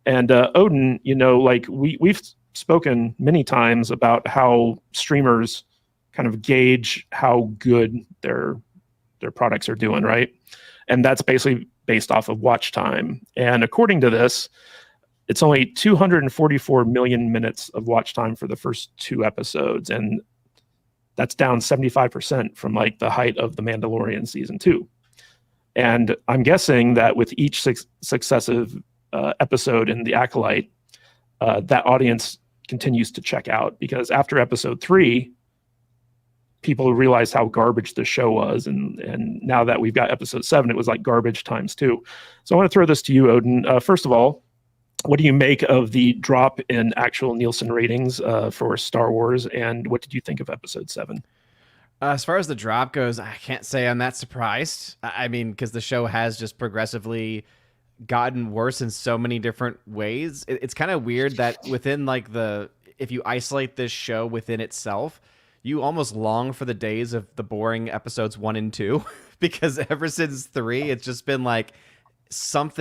And Odin, like we've spoken many times about how streamers kind of gauge how good their products are doing, right? And that's basically based off of watch time. And according to this, it's only 244 million minutes of watch time for the first 2 episodes. And that's down 75% from like the height of The Mandalorian season 2. And I'm guessing that with each successive episode in The Acolyte, that audience continues to check out because after episode 3, people realized how garbage the show was, and now that we've got episode 7, it was like garbage times 2. So I want to throw this to you, Odin. First of all, what do you make of the drop in actual Nielsen ratings for Star Wars, and what did you think of episode 7? As far as the drop goes, I can't say I'm that surprised. I mean, because the show has just progressively gotten worse in so many different ways. It's kind of weird that within like if you isolate this show within itself, you almost long for the days of the boring episodes 1 and 2 because ever since 3, it's just been like some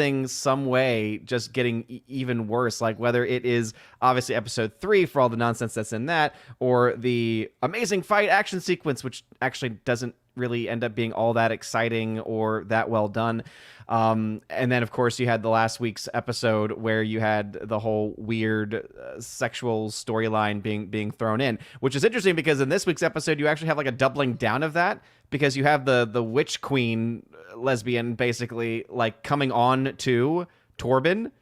way just getting even worse, like whether it is obviously episode 3 for all the nonsense that's in that, or the amazing fight action sequence, which actually doesn't really end up being all that exciting or that well done. And then of course you had the last week's episode where you had the whole weird sexual storyline being thrown in, which is interesting because in this week's episode you actually have like a doubling down of that, because you have the witch queen lesbian basically like coming on to Torben,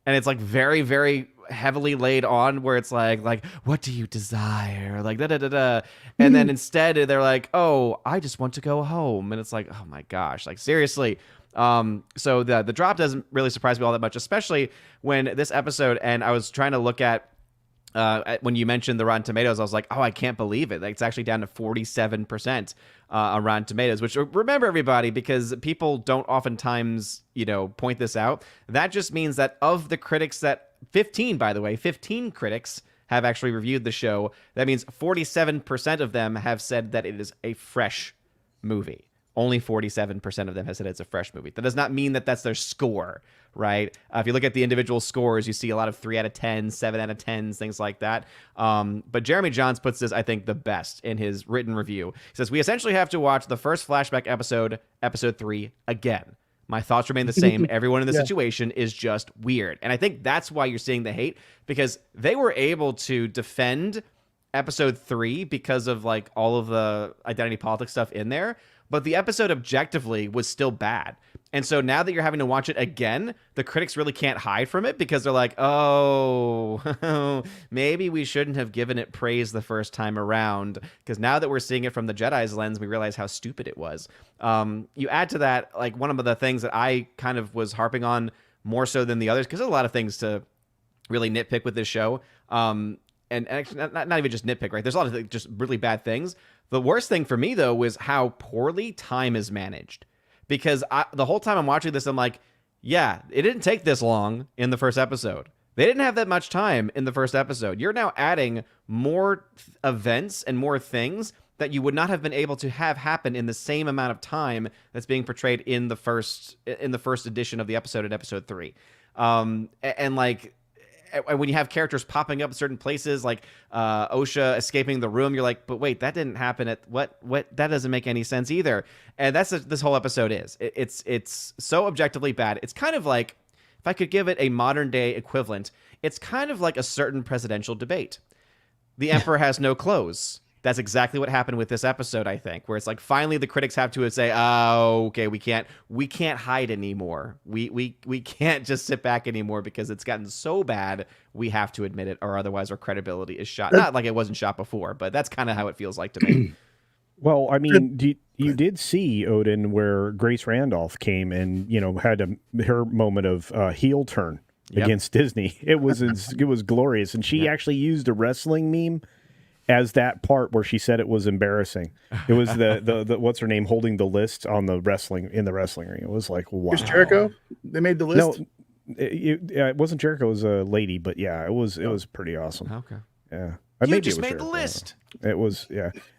and it's like very, very heavily laid on where it's like what do you desire, like da da da da, and then instead they're like, oh, I just want to go home, and it's like, oh my gosh, like seriously. So the drop doesn't really surprise me all that much, especially when this episode, and I was trying to look at when you mentioned the Rotten Tomatoes, I was like, oh, I can't believe it. Like, it's actually down to 47% on Rotten Tomatoes, which, remember everybody, because people don't oftentimes, point this out. That just means that of the critics that 15 critics have actually reviewed the show. That means 47% of them have said that it is a fresh movie, only 47% of them has said it's a fresh movie. That does not mean that that's their score, right? If you look at the individual scores, you see a lot of 3 out of 10, 7 out of 10s, things like that. But Jeremy Johns puts this, I think, the best in his written review. He says, we essentially have to watch the first flashback episode, episode 3, again. My thoughts remain the same. Everyone in the situation is just weird. And I think that's why you're seeing the hate, because they were able to defend episode 3 because of like all of the identity politics stuff in there. But the episode objectively was still bad. And so now that you're having to watch it again, the critics really can't hide from it because they're like, oh, maybe we shouldn't have given it praise the first time around. Because now that we're seeing it from the Jedi's lens, we realize how stupid it was. You add to that, like one of the things that I kind of was harping on more so than the others, because there's a lot of things to really nitpick with this show. And actually, not even just nitpick, right? There's a lot of just really bad things. The worst thing for me, though, was how poorly time is managed. Because the whole time I'm watching this, I'm like, yeah, it didn't take this long in the first episode. They didn't have that much time in the first episode. You're now adding more events and more things that you would not have been able to have happen in the same amount of time that's being portrayed in the first edition of the episode in episode 3. And like, when you have characters popping up in certain places, like Osha escaping the room, you're like, but wait, that didn't happen at what? That doesn't make any sense either. And that's what this whole episode is. It's so objectively bad. It's kind of like, if I could give it a modern day equivalent, it's kind of like a certain presidential debate. The emperor has no clothes. That's exactly what happened with this episode, I think, where it's like finally the critics have to say, "Oh, okay, we can't hide anymore. We can't just sit back anymore because it's gotten so bad. We have to admit it, or otherwise our credibility is shot." Not like it wasn't shot before, but that's kind of how it feels like to me. Well, I mean, you did see, Odin, where Grace Randolph came and had her moment of heel turn against Disney. It was glorious, and she actually used a wrestling meme as that part where she said it was embarrassing. It was the what's her name holding the list on the wrestling ring. It was like, wow. Chris Jericho? They made the list? No, it wasn't Jericho. It was a lady, but yeah, it was pretty awesome. Okay. Yeah. You just made the list. It was,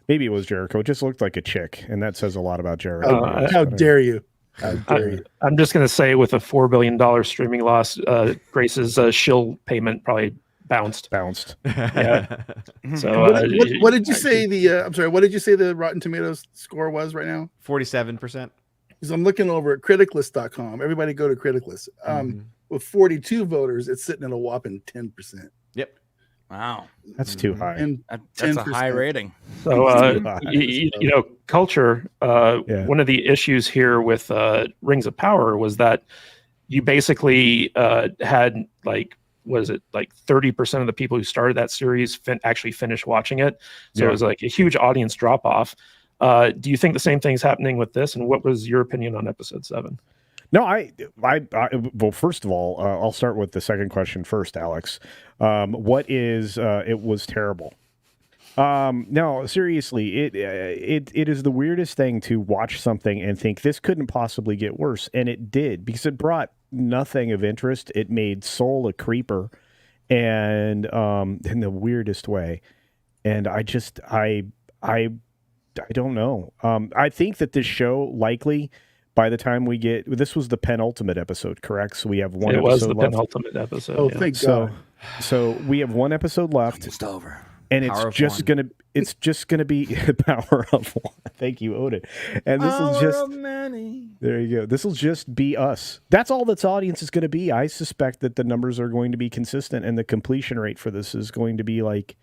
maybe it was Jericho. It just looked like a chick, and that says a lot about Jericho. How dare you? How dare you? I'm just going to say, with a $4 billion streaming loss, Grace's shill payment probably bounced. Yeah. So what did you say I'm sorry, what did you say the Rotten Tomatoes score was right now? 47%. Because I'm looking over at criticlist.com. Everybody go to Criticlist. With 42 voters, it's sitting at a whopping 10%. Yep. Wow. That's too high. And that's a high rating. So, culture, one of the issues here with Rings of Power was that you basically had like, what is it, like 30% of the people who started that series actually finished watching it. So it was like a huge audience drop off. Do you think the same thing's happening with this? And what was your opinion on episode 7? No, well, first of all, I'll start with the second question first, Alex. What is, it was terrible. No, seriously, it is the weirdest thing to watch something and think this couldn't possibly get worse. And it did, because it brought nothing of interest. It made Soul a creeper, and in the weirdest way. And I don't know. I think that this show likely, by the time we get, this was the penultimate episode, correct? So we have one. It was the penultimate episode. Oh, thank God. So we have one episode left. Almost over. And it's just gonna be Power of One. Thank you, Odin. And this will just there you go. This will just be us. That's all this audience is gonna be. I suspect that the numbers are going to be consistent, and the completion rate for this is going to be like,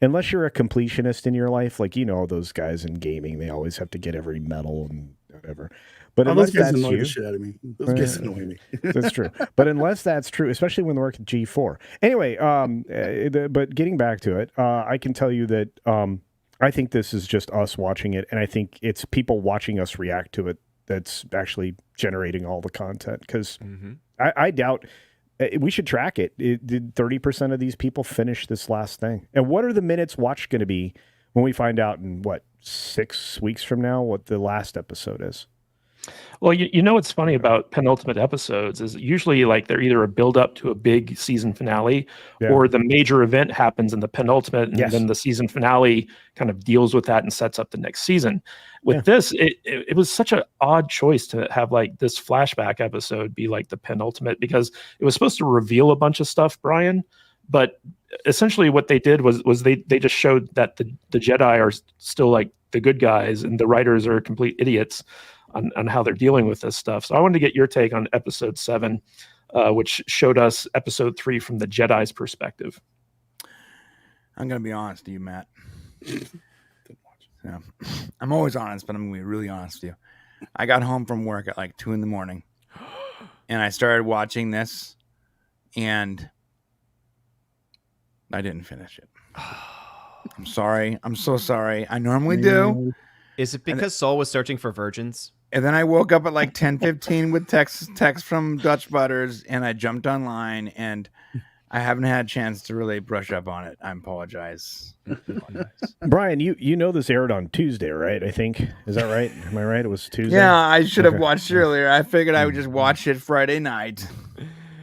unless you're a completionist in your life, like those guys in gaming, they always have to get every medal and whatever. But unless those guys that's annoy you, the shit out of me. Those guys annoy me. That's true. But unless that's true, especially when they work at G4. Anyway, but getting back to it, I can tell you that I think this is just us watching it, and I think it's people watching us react to it that's actually generating all the content. Because I doubt we should track it. Did 30% of these people finish this last thing? And what are the minutes watched going to be when we find out in 6 weeks from now what the last episode is? Well, you know what's funny about penultimate episodes is usually like they're either a build up to a big season finale or the major event happens in the penultimate, and then the season finale kind of deals with that and sets up the next season. With this, it was such an odd choice to have like this flashback episode be like the penultimate, because it was supposed to reveal a bunch of stuff, Brian, but essentially what they did was they just showed that the Jedi are still like the good guys and the writers are complete idiots on how they're dealing with this stuff. So I wanted to get your take on episode 7, which showed us episode 3 from the Jedi's perspective. I'm going to be honest with you, Matt. Yeah. I'm always honest, but I'm going to be really honest with you. I got home from work at like 2 a.m. and I started watching this and I didn't finish it. I'm sorry. I'm so sorry. I normally do. Is it because Saul was searching for virgins? And then I woke up at like 10:15 with text from Dutch Butters, and I jumped online, and I haven't had a chance to really brush up on it. I apologize. Brian, you know this aired on Tuesday, right? I think. Is that right? Am I right? It was Tuesday? Yeah, I should have watched it earlier. I figured I would just watch it Friday night.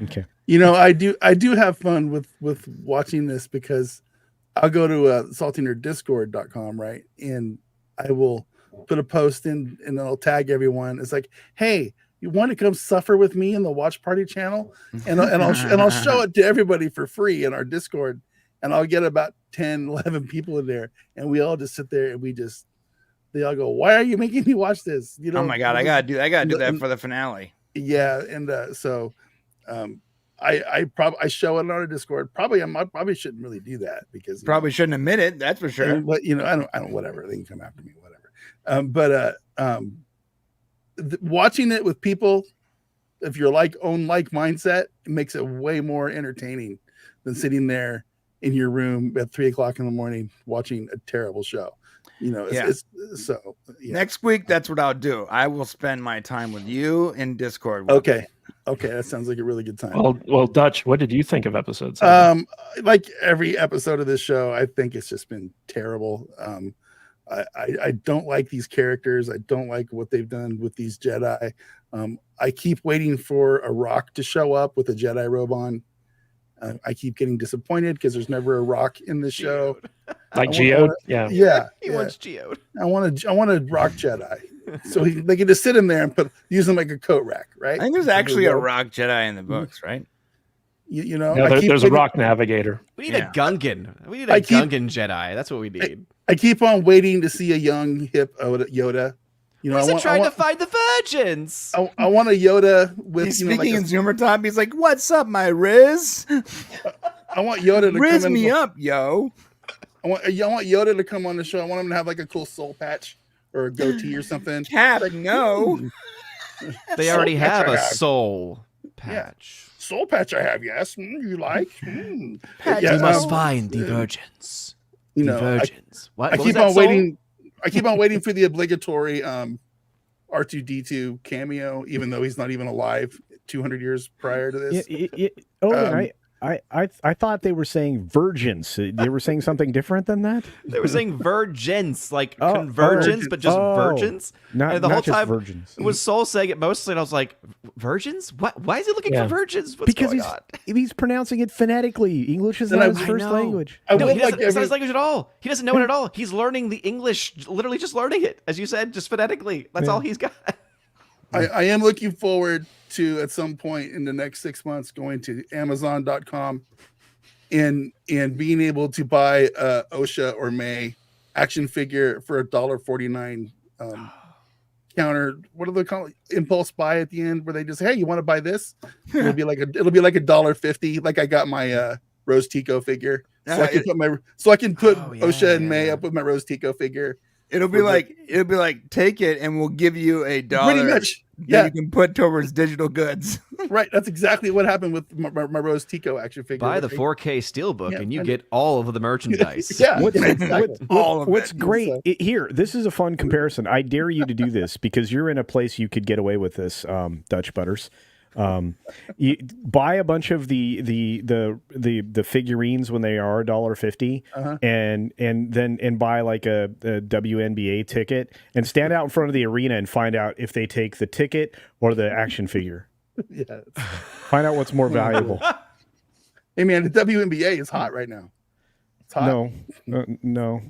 Okay. You know, I do have fun with watching this because I'll go to saltinerdiscord.com, right? And I will put a post in and I'll tag everyone. It's like, hey, you want to come suffer with me in the watch party channel? And I'll show it to everybody for free in our Discord. And I'll get about 10, 11 people in there. And we all just sit there and they all go, why are you making me watch this? You know, oh my God, I gotta do that for the finale. Yeah. And so I show it on our Discord. I probably shouldn't really do that because probably shouldn't admit it. That's for sure. But you know, I don't whatever. They can come after me, whatever. Watching it with people, if you're like mindset, it makes it way more entertaining than sitting there in your room at 3 o'clock in the morning watching a terrible show. You know, Next week, that's what I'll do. I will spend my time with you in Discord. Okay, that sounds like a really good time. Well, Dutch, what did you think of episode 7? Like every episode of this show, I think it's just been terrible. I don't like these characters. I don't like what they've done with these Jedi. I keep waiting for a rock to show up with a Jedi robe on. I keep getting disappointed because there's never a rock in the show. Like Geode? Yeah. He wants Geode. I want a rock Jedi. So they can just sit in there and use them like a coat rack, right? I think there's actually a rock Jedi in the books, right? You know, no, there's a rock navigator. We need a Gungan. We need a Gungan Jedi. That's what we need. I keep on waiting to see a young hip Yoda. You know, He's trying to find the virgins. I want a Yoda with. He's speaking in Zoomer time. He's like, "What's up, my Riz?" I want Yoda to Riz come me up, yo. I want Yoda to come on the show. I want him to have like a cool soul patch or a goatee or something. Cap, no. They already have a soul patch. Yeah. Soul patch I have, yes. You like? Patch. You must find the virgins. You know, virgins. I keep on waiting. I keep on waiting for the obligatory R2D2 cameo, even though he's not even alive 200 years prior to this. I thought they were saying virgins. They were saying something different than that. They were saying virgins, like convergence, but just virgins. Not the whole just time virgins. It was Soul saying it mostly, and I was like, virgins? What? Why is he looking for virgins? What's because going on? He's pronouncing it phonetically. English is not his first language. No, it's not his language at all. He doesn't know it at all. He's learning the English, literally just learning it, as you said, just phonetically. That's all he's got. I am looking forward to, at some point in the next 6 months, going to Amazon.com and being able to buy OSHA or May action figure for $1.49 counter. What do they call it? Impulse buy at the end, where they just say, hey, you want to buy this? It'll be like $1.50. Like I got my Rose Tico figure. So I can put OSHA and May up with my Rose Tico figure. It'll be like take it and we'll give you $1. Pretty much. You can put towards digital goods. Right. That's exactly what happened with my Rose Tico action figure. Buy the 4K Steelbook and you get all of the merchandise. What's great here, this is a fun comparison. I dare you to do this because you're in a place you could get away with this, Dutch Butters. You buy a bunch of the figurines when they are $1.50, and buy like a WNBA ticket and stand out in front of the arena and find out if they take the ticket or the action figure. Yeah. Find out what's more valuable. Hey man, the WNBA is hot right now. It's hot. No.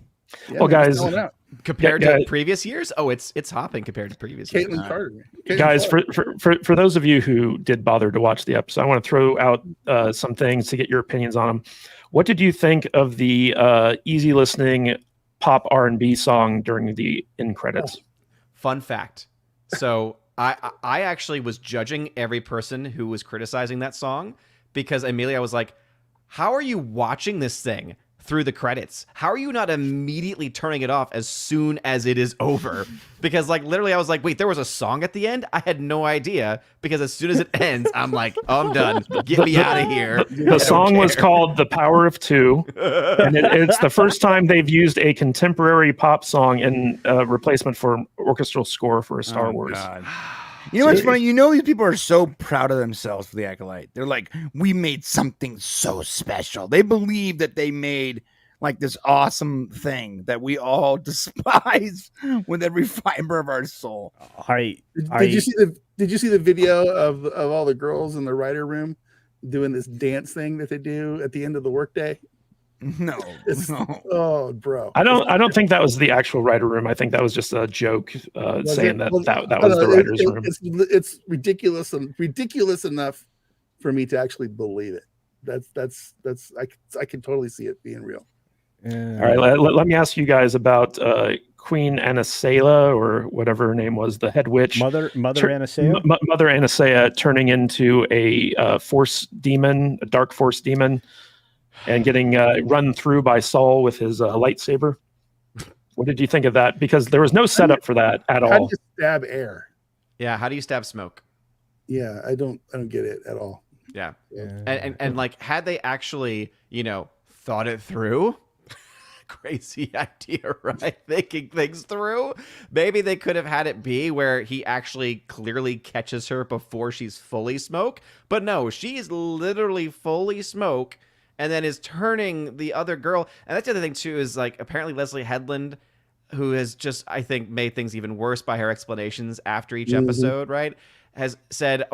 Yeah, Well, man, guys, it's selling out. Compared Yeah, to previous years, it's hopping compared to previous years. Caitlin Carter. Caitlin Guys, Carter. for those of you who did bother to watch the episode, I want to throw out some things to get your opinions on them. What did you think of the easy listening pop R&B song during the end credits? Fun fact. So I actually was judging every person who was criticizing that song because immediately I was like, how are you watching this thing through the credits? How are you not immediately turning it off as soon as it is over? Because like literally I was like, wait, there was a song at the end? I had no idea because as soon as it ends, I'm like, oh, I'm done. Get me out of here. The song was called "The Power of Two," and it's the first time they've used a contemporary pop song in replacement for orchestral score for a Star Wars. God. You know what's funny? You know these people are so proud of themselves for the Acolyte. They're like, we made something so special. They believe that they made like this awesome thing that we all despise with every fiber of our soul. Did you see the video of all the girls in the writer room doing this dance thing that they do at the end of the workday? No. Oh, bro. I don't think that was the actual writer room. I think that was just a joke saying that was the writer's room. It's ridiculous enough for me to actually believe it. I can totally see it being real. All right, let me ask you guys about Queen Anasela, or whatever her name was, the head witch. Mother Anasea? Mother Anasea turning into a force demon, a dark force demon, and getting run through by Saul with his lightsaber. What did you think of that? Because there was no setup for that at all. How do you stab air? Yeah, how do you stab smoke? Yeah, I don't get it at all. Yeah. And like had they actually, thought it through, crazy idea, right? Thinking things through. Maybe they could have had it be where he actually clearly catches her before she's fully smoke. But no, she's literally fully smoke and then is turning the other girl. And that's the other thing too, is like apparently Leslie Headland, who has just, I think, made things even worse by her explanations after each episode, right? Has said,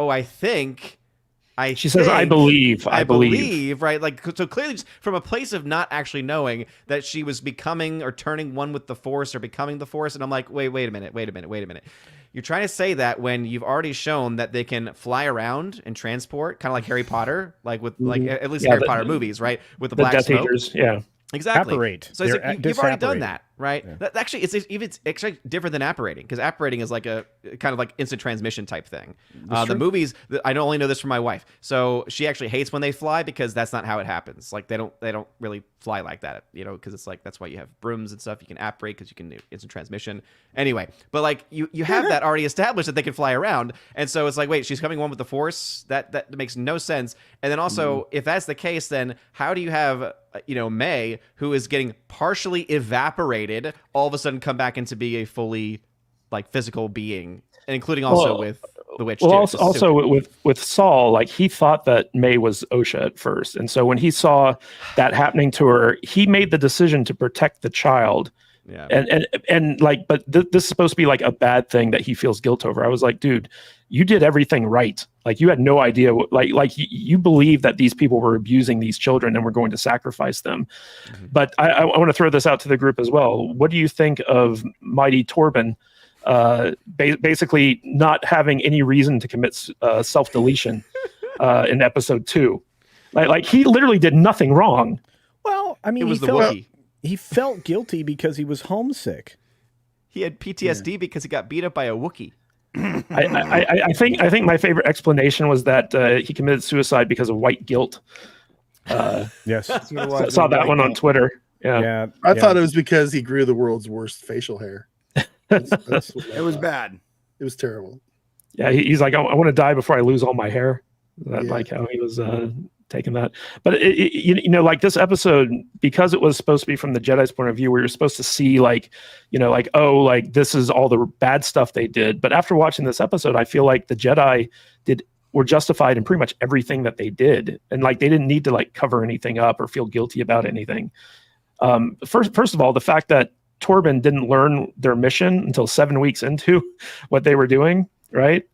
she says, I believe, right? Like, so clearly just from a place of not actually knowing that she was becoming or turning one with the Force or becoming the Force. And I'm like, wait a minute. You're trying to say that when you've already shown that they can fly around and transport, kind of like Harry Potter, like with like at least Harry Potter movies, right? With the black Death smoke. Eaters, yeah. Exactly. Apparate. So it's like, you've already done that, right? Yeah. Actually, it's actually different than apparating, because apparating is like a kind of like instant transmission type thing. The movies, I only know this from my wife. So she actually hates when they fly because that's not how it happens. Like they don't really fly like that, because it's like that's why you have brooms and stuff. You can apparate because you can do instant transmission. Anyway, but like you have that already established that they can fly around, and so it's like, wait, she's coming one with the Force. That makes no sense. And then also, if that's the case, then how do you have May, who is getting partially evaporated, all of a sudden come back into be a fully like physical being, and including also with the witch. Well, also with Saul, like he thought that May was Osha at first, and so when he saw that happening to her, he made the decision to protect the child. Yeah. And like, but this is supposed to be like a bad thing that he feels guilt over. I was like, dude, you did everything right. Like you had no idea, like you believe that these people were abusing these children and were going to sacrifice them. Mm-hmm. But I want to throw this out to the group as well. What do you think of Mighty Torben basically not having any reason to commit self-deletion in episode 2? Like he literally did nothing wrong. Well, I mean, it was the Wookiee. He felt guilty because he was homesick. He had PTSD because he got beat up by a Wookiee. I think my favorite explanation was that he committed suicide because of white guilt. Yes, saw that one on Twitter. Yeah. I thought it was because he grew the world's worst facial hair. It was bad. It was terrible. Yeah, he's like, I want to die before I lose all my hair. Like how he was taking that. But like this episode, because it was supposed to be from the Jedi's point of view, where you're supposed to see like this is all the bad stuff they did. But after watching this episode, I feel like the Jedi did were justified in pretty much everything that they did, and like they didn't need to like cover anything up or feel guilty about anything. First of all, the fact that Torben didn't learn their mission until 7 weeks into what they were doing, right?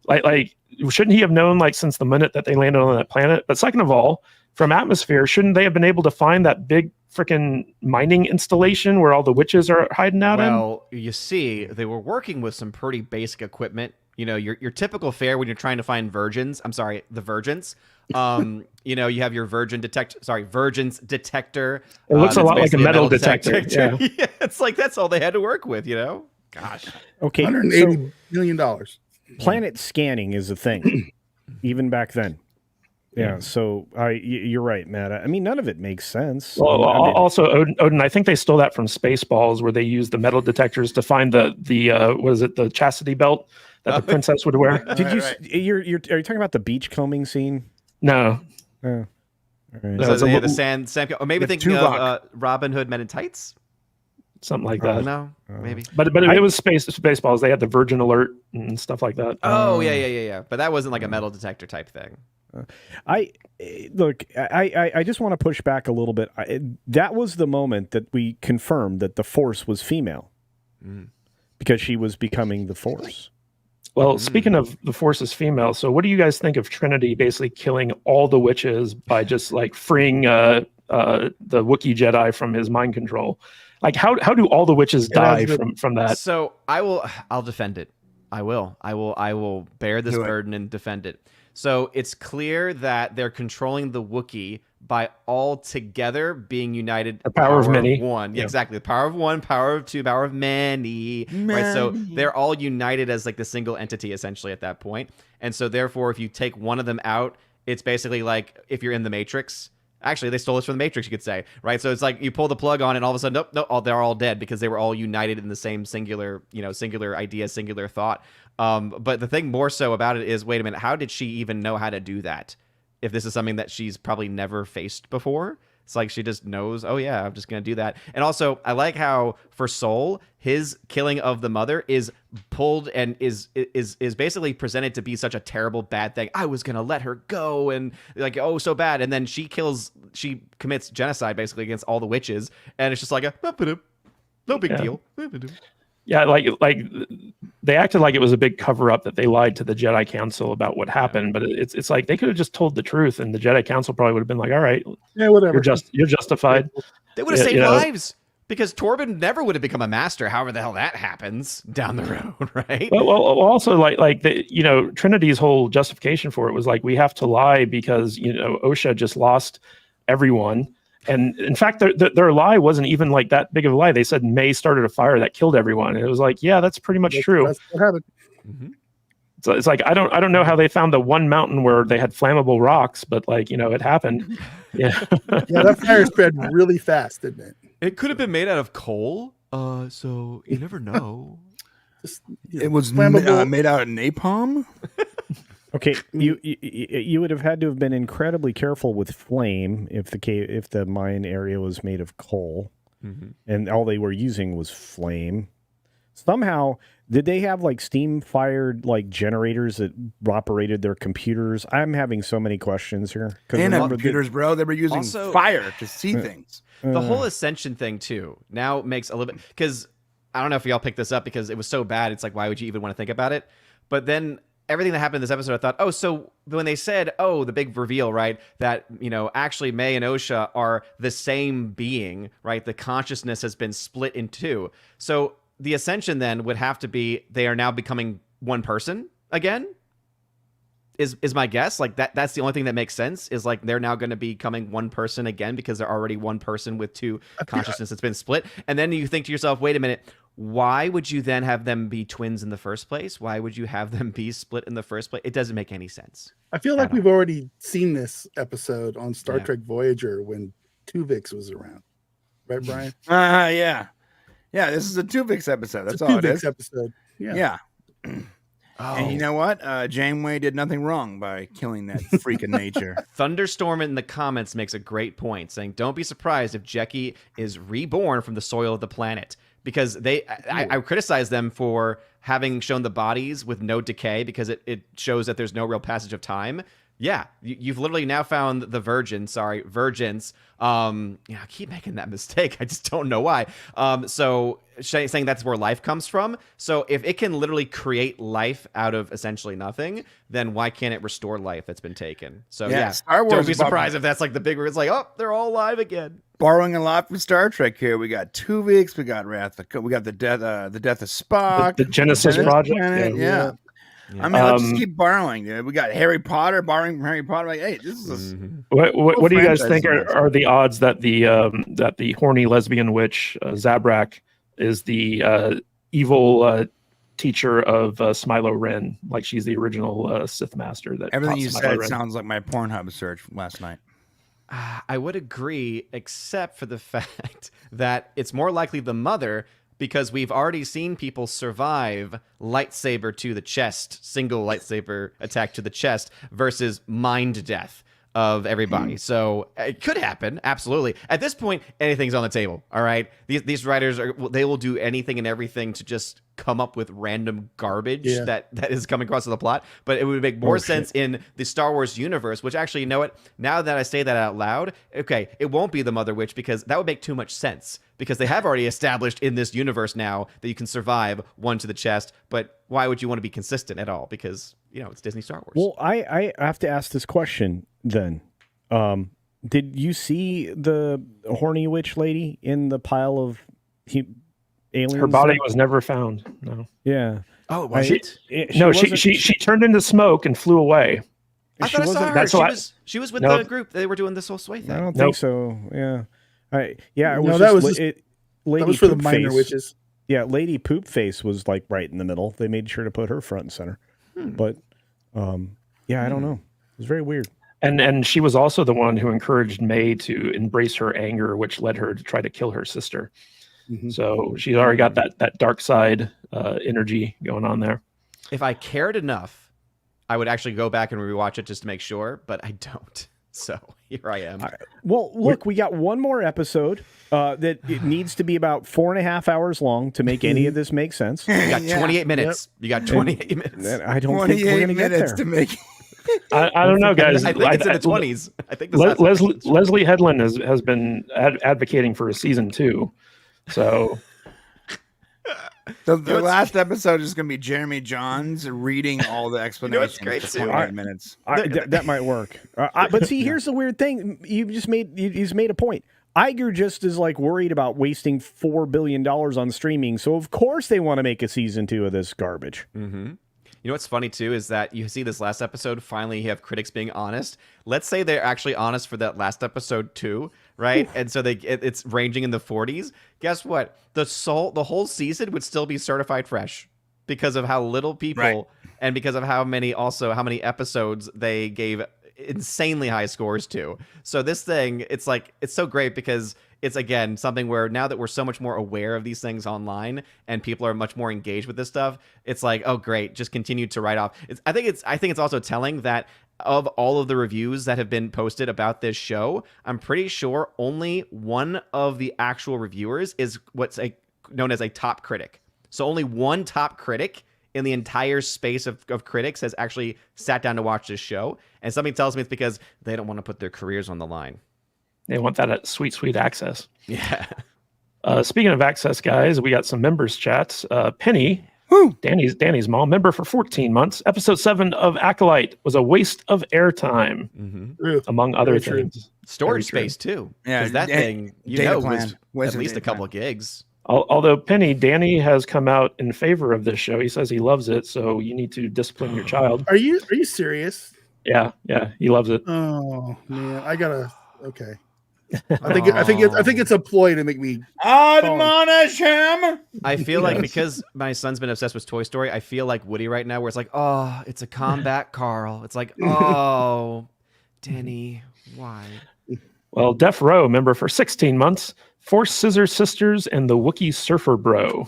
Like shouldn't he have known like since the minute that they landed on that planet? But second of all, from atmosphere, shouldn't they have been able to find that big freaking mining installation where all the witches are hiding out in? Well, you see, they were working with some pretty basic equipment. You know, your typical fare when you're trying to find virgins. I'm sorry, the virgins. You know, you have your virgins detector. It looks a lot like a metal detector. detector. Yeah. Yeah, it's like that's all they had to work with. You know, gosh. Okay, $180 million. Planet scanning is a thing, even back then. Yeah, so you're right, Matt. I mean, none of it makes sense. Well, I mean, also, Odin, I think they stole that from Spaceballs, where they used the metal detectors to find the what is it, the chastity belt that the princess would wear. did you? Are you talking about the beach combing scene? No. Oh, all right. No, So the sand, or maybe The thinking of Tuvok. Robin Hood Men in Tights. Something like that. No, maybe. But it was Spaceballs. They had the Virgin Alert and stuff like that. Oh yeah. But that wasn't like a metal detector type thing. I just want to push back a little bit. That was the moment that we confirmed that the Force was female, because she was becoming the Force. Well, speaking of the Force is female, so what do you guys think of Trinity basically killing all the witches by just like freeing the Wookiee Jedi from his mind control? Like how do all the witches die from that? So I'll defend it. I will bear this burden and defend it. So it's clear that they're controlling the Wookiee by all together being united. The power of many. One. Yeah, exactly. The power of one, power of two, power of many. Right. So they're all united as like the single entity essentially at that point. And so therefore, if you take one of them out, it's basically like if you're in the Matrix. Actually, they stole this from the Matrix, you could say, right? So it's like you pull the plug on, and all of a sudden, nope, they're all dead because they were all united in the same singular idea, singular thought. But the thing more so about it is, wait a minute, how did she even know how to do that? If this is something that she's probably never faced before, it's like she just knows, oh yeah, I'm just gonna do that. And also, I like how for Soul, his killing of the mother is pulled and is basically presented to be such a terrible bad thing. I was gonna let her go, and like, oh, so bad. And then she commits genocide basically against all the witches, and it's just like no big deal. Yeah, like they acted like it was a big cover up that they lied to the Jedi Council about what happened, but it's like they could have just told the truth, and the Jedi Council probably would have been like, "All right, Yeah, whatever. you're justified." They would have saved lives because Torben never would have become a master. However the hell that happens down the road, right? Well, also like Trinity's whole justification for it was like we have to lie because Osha just lost everyone. And in fact, their lie wasn't even like that big of a lie. They said May started a fire that killed everyone. And it was like, yeah, that's pretty much true. That's what happened. Mm-hmm. So it's like I don't know how they found the one mountain where they had flammable rocks, but like it happened. Yeah. Yeah, that fire spread really fast, didn't it? It could have been made out of coal. So you never know. It was flammable. made out of napalm. Okay, you would have had to have been incredibly careful with flame if the mine area was made of coal, and all they were using was flame. Somehow, did they have like steam fired like generators that operated their computers? I'm having so many questions here. And computers, bro, they were using Also- fire to see things. The whole ascension thing too now makes a little bit, because I don't know if y'all picked this up because it was so bad. It's like, why would you even want to think about it? But then everything that happened in this episode, I thought, oh, so when they said, oh, the big reveal, right, that, actually May and Osha are the same being, right? The consciousness has been split in two. So the ascension then would have to be they are now becoming one person again, is my guess. Like that's the only thing that makes sense, is like they're now going to be becoming one person again because they're already one person with two consciousness that's been split. And then you think to yourself, wait a minute, why would you then have them be twins in the first place? Why would you have them be split in the first place? It doesn't make any sense. I feel like we've already seen this episode on Star Trek Voyager when Tuvix was around. Right, Brian? Yeah. Yeah, this is a Tuvix episode. That's all it is. Episode. Yeah. Yeah. Oh. And you know what? Janeway did nothing wrong by killing that freak of nature. Thunderstorm in the comments makes a great point, saying, don't be surprised if Jecki is reborn from the soil of the planet. Because I criticize them for having shown the bodies with no decay because it shows that there's no real passage of time. Yeah, you've literally now found the virgins. I keep making that mistake. I just don't know why. So saying that's where life comes from. So if it can literally create life out of essentially nothing, then why can't it restore life that's been taken? So yeah, Star Wars don't be surprised if that's like the big. It's like, oh, they're all alive again. Borrowing a lot from Star Trek here. We got Tuvix, we got we got the death of Spock, The Genesis Project. Planet, yeah. I mean, let's just keep borrowing, dude. We got Harry Potter, borrowing from Harry Potter. Like, hey, this is What do you guys think are the odds that the horny lesbian witch Zabrak is the evil teacher of Smilo Ren? Like she's the original Sith master. That everything you Smilo said Ren. sounds like my Pornhub search from last night. I would agree, except for the fact that it's more likely the mother, because we've already seen people survive lightsaber to the chest, single lightsaber attack to the chest versus mind death of everybody. So it could happen, absolutely. At this point, anything's on the table. All right, these writers they will do anything and everything to just come up with random garbage that is coming across to the plot. But it would make more sense in the Star Wars universe. Which actually, you know what? Now that I say that out loud, okay, it won't be the Mother Witch because that would make too much sense. Because they have already established in this universe now that you can survive one to the chest. But why would you want to be consistent at all? Because it's Disney Star Wars. Well, I have to ask this question then. Did you see the horny witch lady in the pile of aliens? Her body was never found. No. Yeah. Oh, was it? She turned into smoke and flew away. I thought I saw her. She was with the group. They were doing this whole sway thing. I don't think so. Yeah. It was for the minor witches. Yeah, Lady Poop Face was like right in the middle. They made sure to put her front and center. But I don't know. It was very weird. And she was also the one who encouraged May to embrace her anger, which led her to try to kill her sister. Mm-hmm. So she's already got that dark side energy going on there. If I cared enough, I would actually go back and rewatch it just to make sure, but I don't. So here I am. Well, look, we got one more episode that it needs to be about 4.5 hours long to make any of this make sense. You got 28 minutes. Yep. You got 28 minutes. I don't think we're going to get there. To make I don't know, guys. I think it's in the 20s. I think Leslie Headland has been advocating for a season 2. So the last episode is going to be Jeremy Johns reading all the explanations for 28 minutes. That might work. But see, here's the weird thing. He's made a point. Iger just is like worried about wasting $4 billion on streaming. So of course they want to make a season 2 of this garbage. Mm-hmm. You know what's funny too is that you see this last episode. Finally, you have critics being honest. Let's say they're actually honest for that last episode too, right? And so it's ranging in the 40s. Guess what? The whole season would still be certified fresh because of how little people and because of how many episodes they gave insanely high scores to. So this thing, it's so great because it's again something where now that we're so much more aware of these things online and people are much more engaged with this stuff, it's like, oh great, just continue to write off. I think it's also telling that of all of the reviews that have been posted about this show, I'm pretty sure only one of the actual reviewers is what's known as a top critic. So only one top critic in the entire space of critics has actually sat down to watch this show. And something tells me it's because they don't want to put their careers on the line. They want that sweet access. Yeah. Speaking of access, guys, we got some members chats. Penny, Danny's mom, member for 14 months. Episode 7 of Acolyte was a waste of airtime, among other things. Storage space too. Yeah, that thing was at least a couple of gigs. Although Penny, Danny has come out in favor of this show. He says he loves it, so you need to discipline your child. Are you serious? Yeah, he loves it. Oh man, okay. I think it's a ploy to make me admonish him. I feel like because my son's been obsessed with Toy Story, I feel like Woody right now, where it's like, oh, it's a combat Carl. It's like, oh, Denny, why? Well, Def Row, member for 16 months. Force Scissor Sisters and the Wookiee Surfer Bro.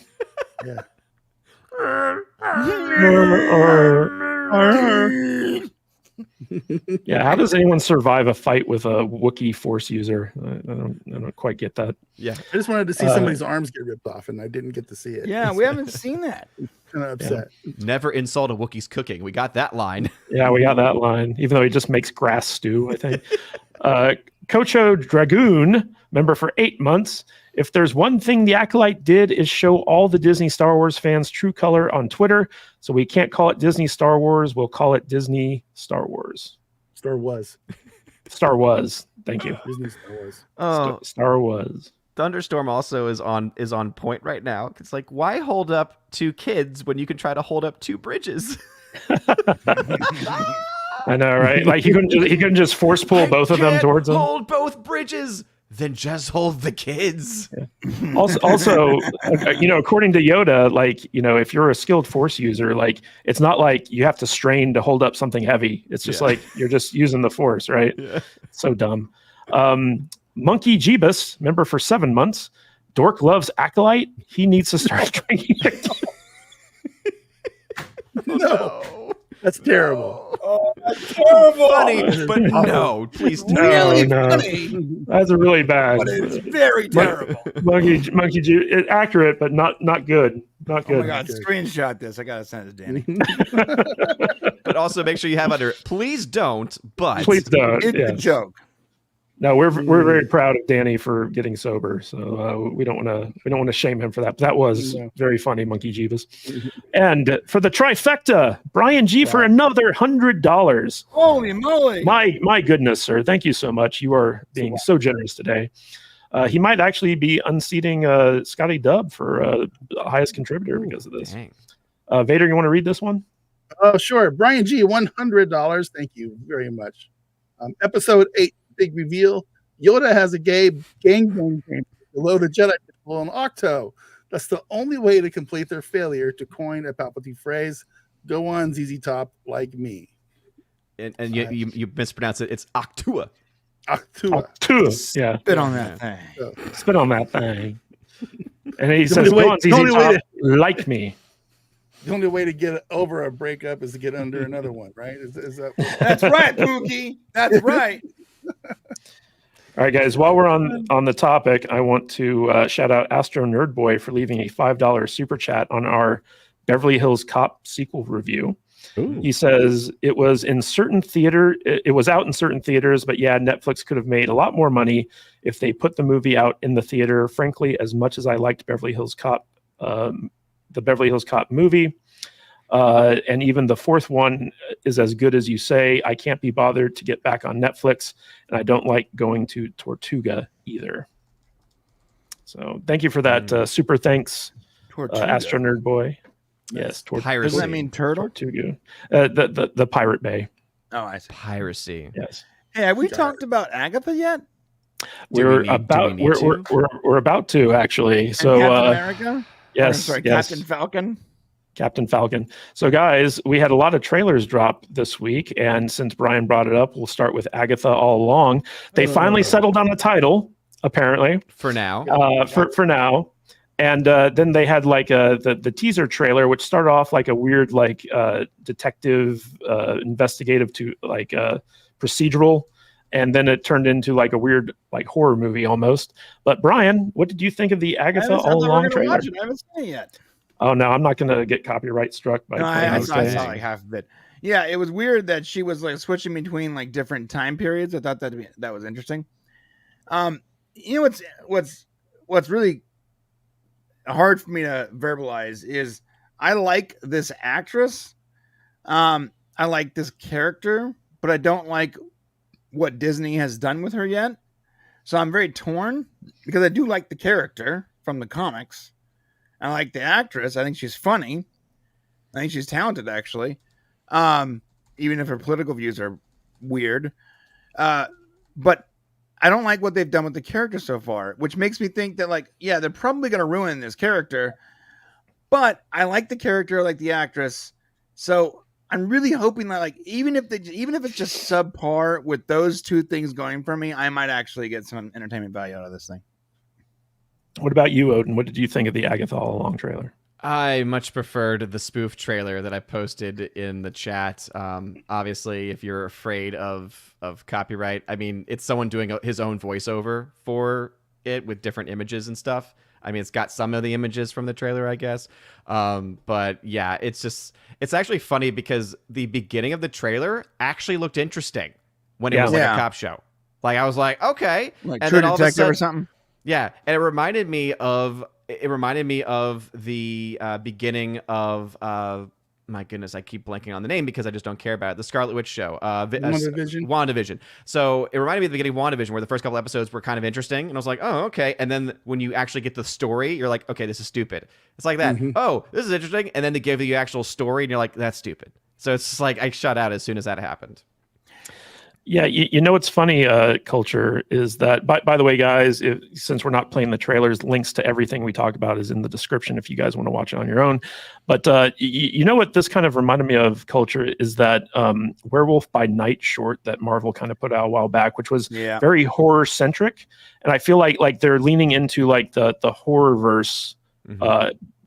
Yeah, how does anyone survive a fight with a Wookiee Force user? I don't quite get that. Yeah. I just wanted to see somebody's arms get ripped off, and I didn't get to see it. Yeah, we haven't seen that. Kind of upset. Never insult a Wookiee's cooking. We got that line. Yeah, we got that line, even though he just makes grass stew, I think. Cocho Dragoon, member for 8 months. If there's one thing the Acolyte did is show all the Disney Star Wars fans true color on Twitter. So we can't call it Disney Star Wars. We'll call it Disney Star Wars. Star was. Star was. Thank you. Disney Star Wars. Oh, Star was. Thunderstorm also is on point right now. It's like, why hold up 2 kids when you can try to hold up 2 bridges? I know, right? Like he couldn't just force pull both of them towards him. Hold both bridges. Then just hold the kids. Yeah. Also, according to Yoda, like, if you're a skilled Force user, like, it's not like you have to strain to hold up something heavy. It's just like you're just using the Force, right? Yeah. So dumb. Monkey Jeebus, member for 7 months. Dork loves Acolyte. He needs to start drinking it. No. That's terrible. Oh, that's terrible. Funny, but no, please don't. Really No. funny, That's really bad. but it's very terrible. Monkey Jeebus, accurate, but not good. Not Oh my good. god, screenshot this. I gotta send it to Danny. But also make sure you have under, please don't, but. Please don't. It's a Yeah. joke. No, we're very proud of Danny for getting sober, so we don't want to shame him for that. But that was very funny, Monkey Jeebus. And for the trifecta, Brian G for another $100. Holy moly! My goodness, sir! Thank you so much. You are being so generous today. He might actually be unseating Scotty Dub for highest contributor because of this. Dang. Vader, you want to read this one? Oh, sure. Brian G, $100. Thank you very much. Episode 8, big reveal. Yoda has a gay gangbang below the Jedi Temple on Octo. That's the only way to complete their failure to coin a Palpatine phrase. Go on, ZZ Top, like me. And you mispronounce it. It's Octua. Octua. Yeah. Spit on that thing. Spit on that thing. And he The says, only "Go way- on, the only ZZ way Top, like me." The only way to get over a breakup is to get under another one, right? Is that That's right, Pookie. That's right. All right, guys. While we're on the topic, I want to shout out Astro Nerd Boy for leaving a $5 super chat on our Beverly Hills Cop sequel review. Ooh. He says it was in certain theater. It was out in certain theaters, but yeah, Netflix could have made a lot more money if they put the movie out in the theater. Frankly, as much as I liked Beverly Hills Cop, the Beverly Hills Cop movie, and even the fourth one is as good as you say, I can't be bothered to get back on Netflix, and I don't like going to Tortuga either. So thank you for that super thanks, Astro Nerd Boy. Yes, Piracy. Does that mean turtle? Tortuga, the Pirate Bay. Oh, I see. Piracy. Yes, Hey, have we talked about Agatha yet? we're about to actually. And So Captain America? yes, I'm sorry, yes. Captain Falcon. Captain Falcon. So, guys, we had a lot of trailers drop this week, and since Brian brought it up, we'll start with Agatha All Along. They finally settled on a title, apparently, For now. for now. And then they had like the teaser trailer, which started off like a weird like detective investigative to like procedural, and then it turned into like a weird like horror movie almost. But Brian, what did you think of the Agatha All Along trailer? I haven't seen it yet. Oh no, I'm not going to get copyright struck by. No, I saw saying- like half of it. Yeah, it was weird that she was like switching between like different time periods. I thought that was interesting. You know what's really hard for me to verbalize is I like this actress. I like this character, but I don't like what Disney has done with her yet. So I'm very torn because I do like the character from the comics. I like the actress. I think she's funny. I think she's talented, actually. Even if her political views are weird. But I don't like what they've done with the character so far, which makes me think that, like, yeah, they're probably going to ruin this character. But I like the character, I like the actress. So I'm really hoping that, like, even if it's just subpar with those two things going for me, I might actually get some entertainment value out of this thing. What about you, Odin? What did you think of the Agatha All Along trailer? I much preferred the spoof trailer that I posted in the chat. Obviously, if you're afraid of copyright, I mean, it's someone doing his own voiceover for it with different images and stuff. I mean, it's got some of the images from the trailer, I guess. But yeah, it's actually funny because the beginning of the trailer actually looked interesting when it was like a cop show. Like I was like, okay, Like and True then all of a Detective sudden, or something. yeah, and it reminded me of the beginning of my goodness, I keep blanking on the name because I just don't care about it. The Scarlet Witch show, WandaVision. WandaVision. So it reminded me of the beginning of WandaVision, where the first couple episodes were kind of interesting, and I was like, oh, okay. And then when you actually get the story, you're like, okay, this is stupid. It's like that. Mhm. Oh, this is interesting, and then they give you the actual story, and you're like, that's stupid. So it's just like I shut out as soon as that happened. Yeah, you know what's funny, Culture, is that, by the way, guys, since we're not playing the trailers, links to everything we talk about is in the description if you guys want to watch it on your own. But you know what this kind of reminded me of, Culture, is that Werewolf by Night short that Marvel kind of put out a while back, which was very horror-centric. And I feel like they're leaning into like the horror-verse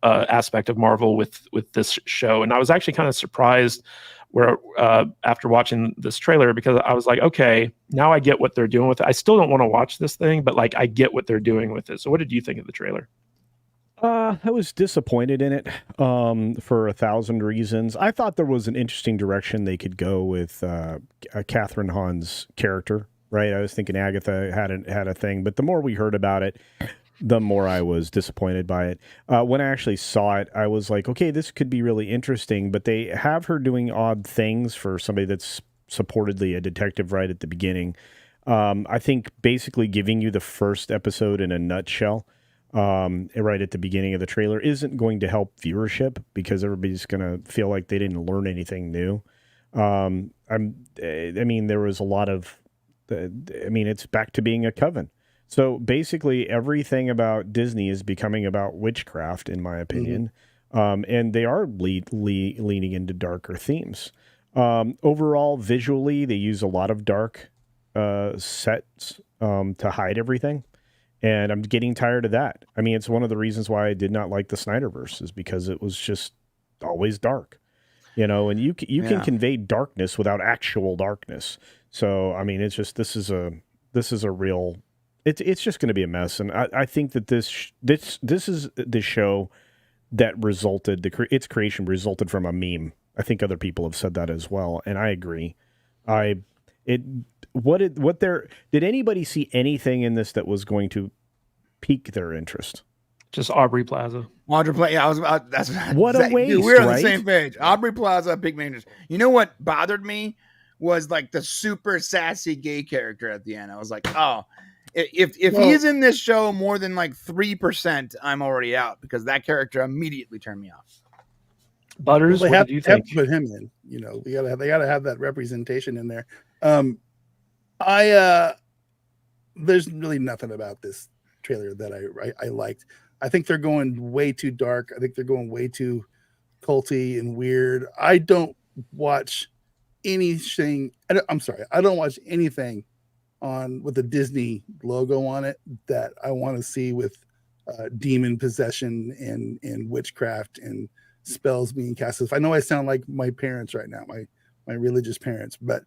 aspect of Marvel with this show. And I was actually kind of surprised where after watching this trailer, because I was like, okay, now I get what they're doing with it. I still don't want to watch this thing, but like I get what they're doing with it. So what did you think of the trailer? I was disappointed in it for 1,000 reasons. I thought there was an interesting direction they could go with Catherine Hahn's character, right? I was thinking Agatha had a thing, but the more we heard about it, the more I was disappointed by it. When I actually saw it, I was like, okay, this could be really interesting, but they have her doing odd things for somebody that's supportedly a detective right at the beginning. I think basically giving you the first episode in a nutshell right at the beginning of the trailer isn't going to help viewership because everybody's going to feel like they didn't learn anything new. I mean, there was a lot of, it's back to being a coven. So basically, everything about Disney is becoming about witchcraft, in my opinion, and they are leaning into darker themes. Overall, visually, they use a lot of dark sets to hide everything, and I'm getting tired of that. I mean, it's one of the reasons why I did not like the Snyderverse, is because it was just always dark, and you can convey darkness without actual darkness. So, I mean, it's just this is a real. It's just going to be a mess, and I think that this is the show that resulted its creation resulted from a meme. I think other people have said that as well, and I agree. Did anybody see anything in this that was going to pique their interest? Just Aubrey Plaza. Aubrey Plaza. Yeah, I was about. That's what a waste. Dude, we're on right? the same page. Aubrey Plaza, big majors. You know what bothered me was like the super sassy gay character at the end. I was like, oh. If he's in this show more than like 3%, I'm already out because that character immediately turned me off. Butters, what do you think? Have to put him in. They gotta have that representation in there. There's really nothing about this trailer that I liked. I think they're going way too dark. I think they're going way too culty and weird. I don't watch anything. I don't watch anything with the Disney logo on it that I want to see with demon possession and witchcraft and spells being cast. I know I sound like my parents right now, my religious parents, but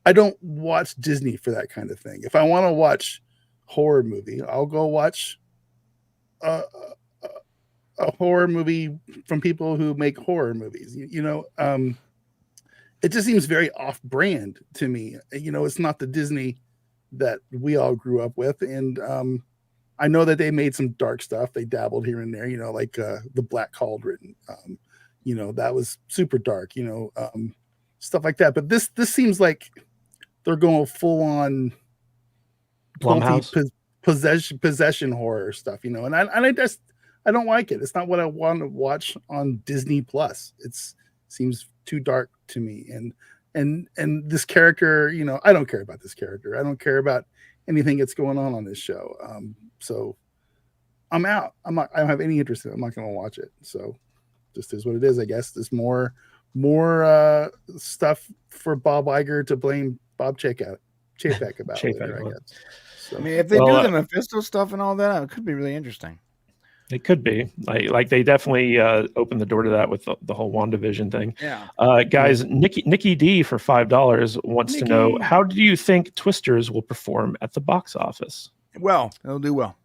I don't watch Disney for that kind of thing. If I want to watch horror movie, I'll go watch a horror movie from people who make horror movies. It just seems very off-brand to me. It's not the Disney that we all grew up with, and I know that they made some dark stuff. They dabbled here and there, like the Black Cauldron. That was super dark. Stuff like that. But this seems like they're going full on possession horror stuff. And I don't like it. It's not what I want to watch on Disney Plus. It seems too dark to me, and this character, I don't care about this character. I don't care about anything that's going on this show. So I'm out. I don't have any interest in it. I'm not going to watch it. So just is what it is, I guess. There's more stuff for Bob Iger to blame Bob Chapek about later, I guess. So, I mean, if they do the Mephisto stuff and all that, it could be really interesting. It could be like they definitely opened the door to that with the whole WandaVision thing. Yeah. Guys, Nikki D for $5 wants to know, how do you think Twisters will perform at the box office? Well, it'll do well.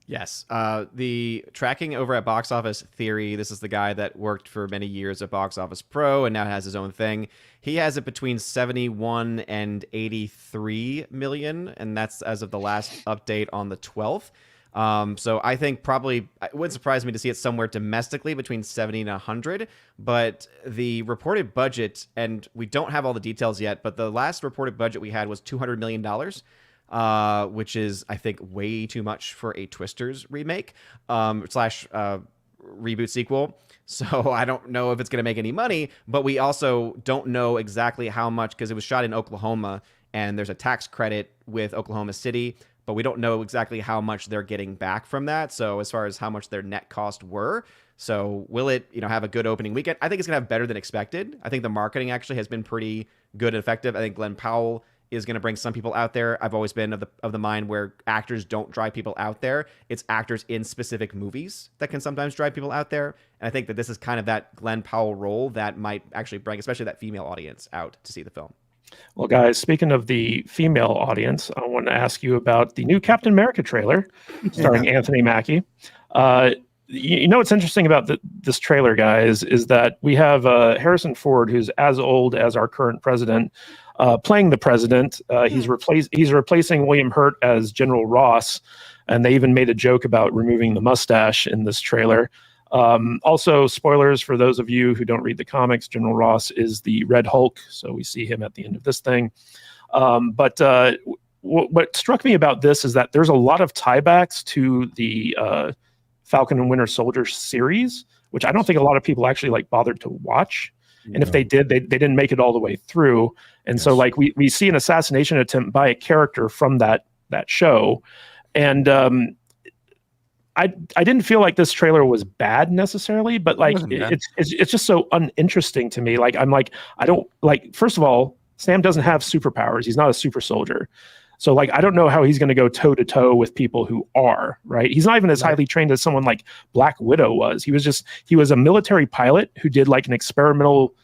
Yes. The tracking over at Box Office Theory, this is the guy that worked for many years at Box Office Pro and now has his own thing. He has it between 71 and 83 million, and that's as of the last update on the 12th. So I think probably it wouldn't surprise me to see it somewhere domestically between 70 and 100, but the reported budget, and we don't have all the details yet, but the last reported budget we had was $200 million, which is, I think, way too much for a Twisters remake, slash reboot sequel. So I don't know if it's going to make any money, but we also don't know exactly how much, because it was shot in Oklahoma and there's a tax credit with Oklahoma City, but we don't know exactly how much they're getting back from that. So as far as how much their net cost were, so will it, have a good opening weekend? I think it's gonna have better than expected. I think the marketing actually has been pretty good and effective. I think Glenn Powell is gonna bring some people out there. I've always been of the mind where actors don't drive people out there. It's actors in specific movies that can sometimes drive people out there. And I think that this is kind of that Glenn Powell role that might actually bring, especially that female audience, out to see the film. Well, guys, speaking of the female audience, I want to ask you about the new Captain America trailer starring Anthony Mackie. What's interesting about this trailer, guys, is that we have Harrison Ford, who's as old as our current president, playing the president. He's replacing William Hurt as General Ross, and they even made a joke about removing the mustache in this trailer. Also, spoilers for those of you who don't read the comics, General Ross is the Red Hulk, so we see him at the end of this thing. But what struck me about this is that there's a lot of tiebacks to the Falcon and Winter Soldier series, which I don't think a lot of people actually bothered to watch. And if they did, they didn't make it all the way through. And so we see an assassination attempt by a character from that show. And I didn't feel like this trailer was bad necessarily, but it's just so uninteresting to me. I don't first of all, Sam doesn't have superpowers. He's not a super soldier. So I don't know how he's going to go toe to toe with people who are, right. He's not even as highly trained as someone like Black Widow was. He was a military pilot who did an experimental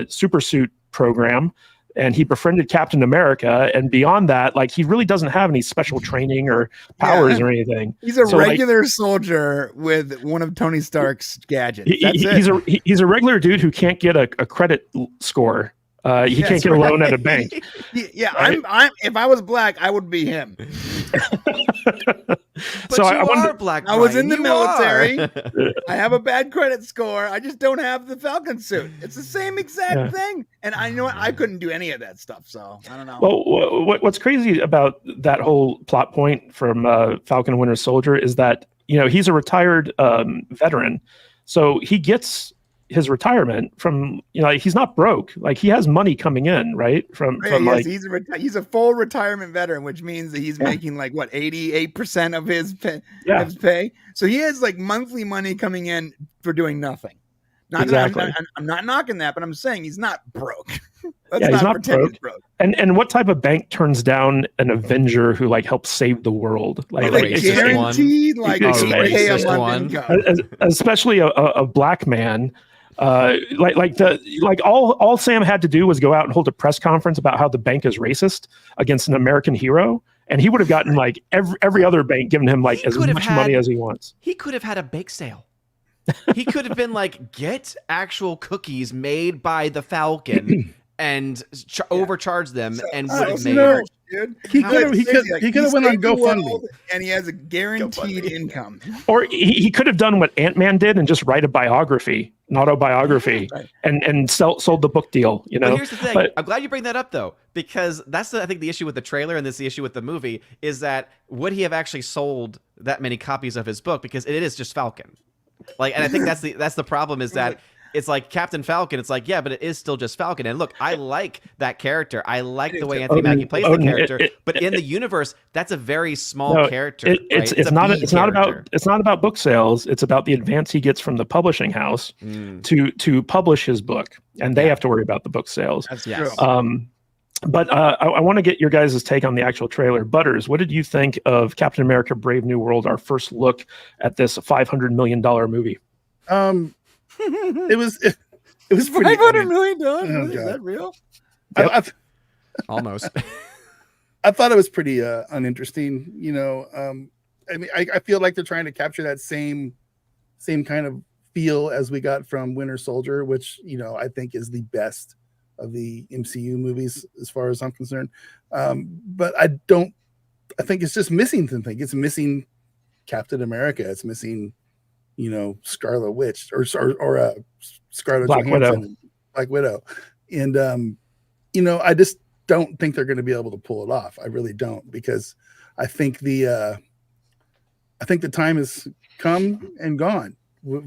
super suit program. And he befriended Captain America, and beyond that, he really doesn't have any special training or powers or anything. He's a regular soldier with one of Tony Stark's gadgets. He's a regular dude who can't get a credit score. He can't get a loan at a bank. I'm if I was black, I would be him. But so I are black. I was in the military. I have a bad credit score. I just don't have the Falcon suit. It's the same exact thing. And I know I couldn't do any of that stuff. So I don't know. Well, what's crazy about that whole plot point from Falcon and Winter Soldier is that he's a retired veteran, so he gets his retirement from he's not broke. He has money coming in, right? He's a full retirement veteran, which means that he's making 88% of his pay. So he has monthly money coming in for doing nothing. I'm not knocking that, but I'm saying he's not broke. He's not broke. And what type of bank turns down an Avenger who helps save the world? Guaranteed $8K a month income. Especially a black man. All Sam had to do was go out and hold a press conference about how the bank is racist against an American hero, and he would have gotten every other bank giving him as much money as he wants. He could have had a bake sale. He could have been get actual cookies made by the Falcon and overcharge them, and would have made. Dude. He could have went on GoFundMe, and he has a guaranteed income. Or he could have done what Ant-Man did and just write an autobiography, and sold the book deal. But here's the thing. I'm glad you bring that up though, because that's I think the issue with the trailer, and this the issue with the movie is that would he have actually sold that many copies of his book, because it is just Falcon. And I think that's the problem, is that it's Captain Falcon. It's but it is still just Falcon. And look, I like that character. I like the way Anthony Mackie plays the character. But in the universe, that's a very small character. It's not about book sales. It's about the advance he gets from the publishing house to publish his book, and they have to worry about the book sales. That's true. But I want to get your guys' take on the actual trailer. Butters, what did you think of Captain America: Brave New World? Our first look at this $500 million movie. It was pretty. $500 million. Oh, Is God. that real? I Almost. I thought it was pretty uninteresting. I mean, I feel like they're trying to capture that same kind of feel as we got from Winter Soldier, which I think is the best of the MCU movies as far as I'm concerned. But I think it's just missing something. It's missing Captain America. It's missing, Scarlet Witch or Scarlet Black Johansson, Black Widow, and I just don't think they're going to be able to pull it off. I really don't, because I think the time has come and gone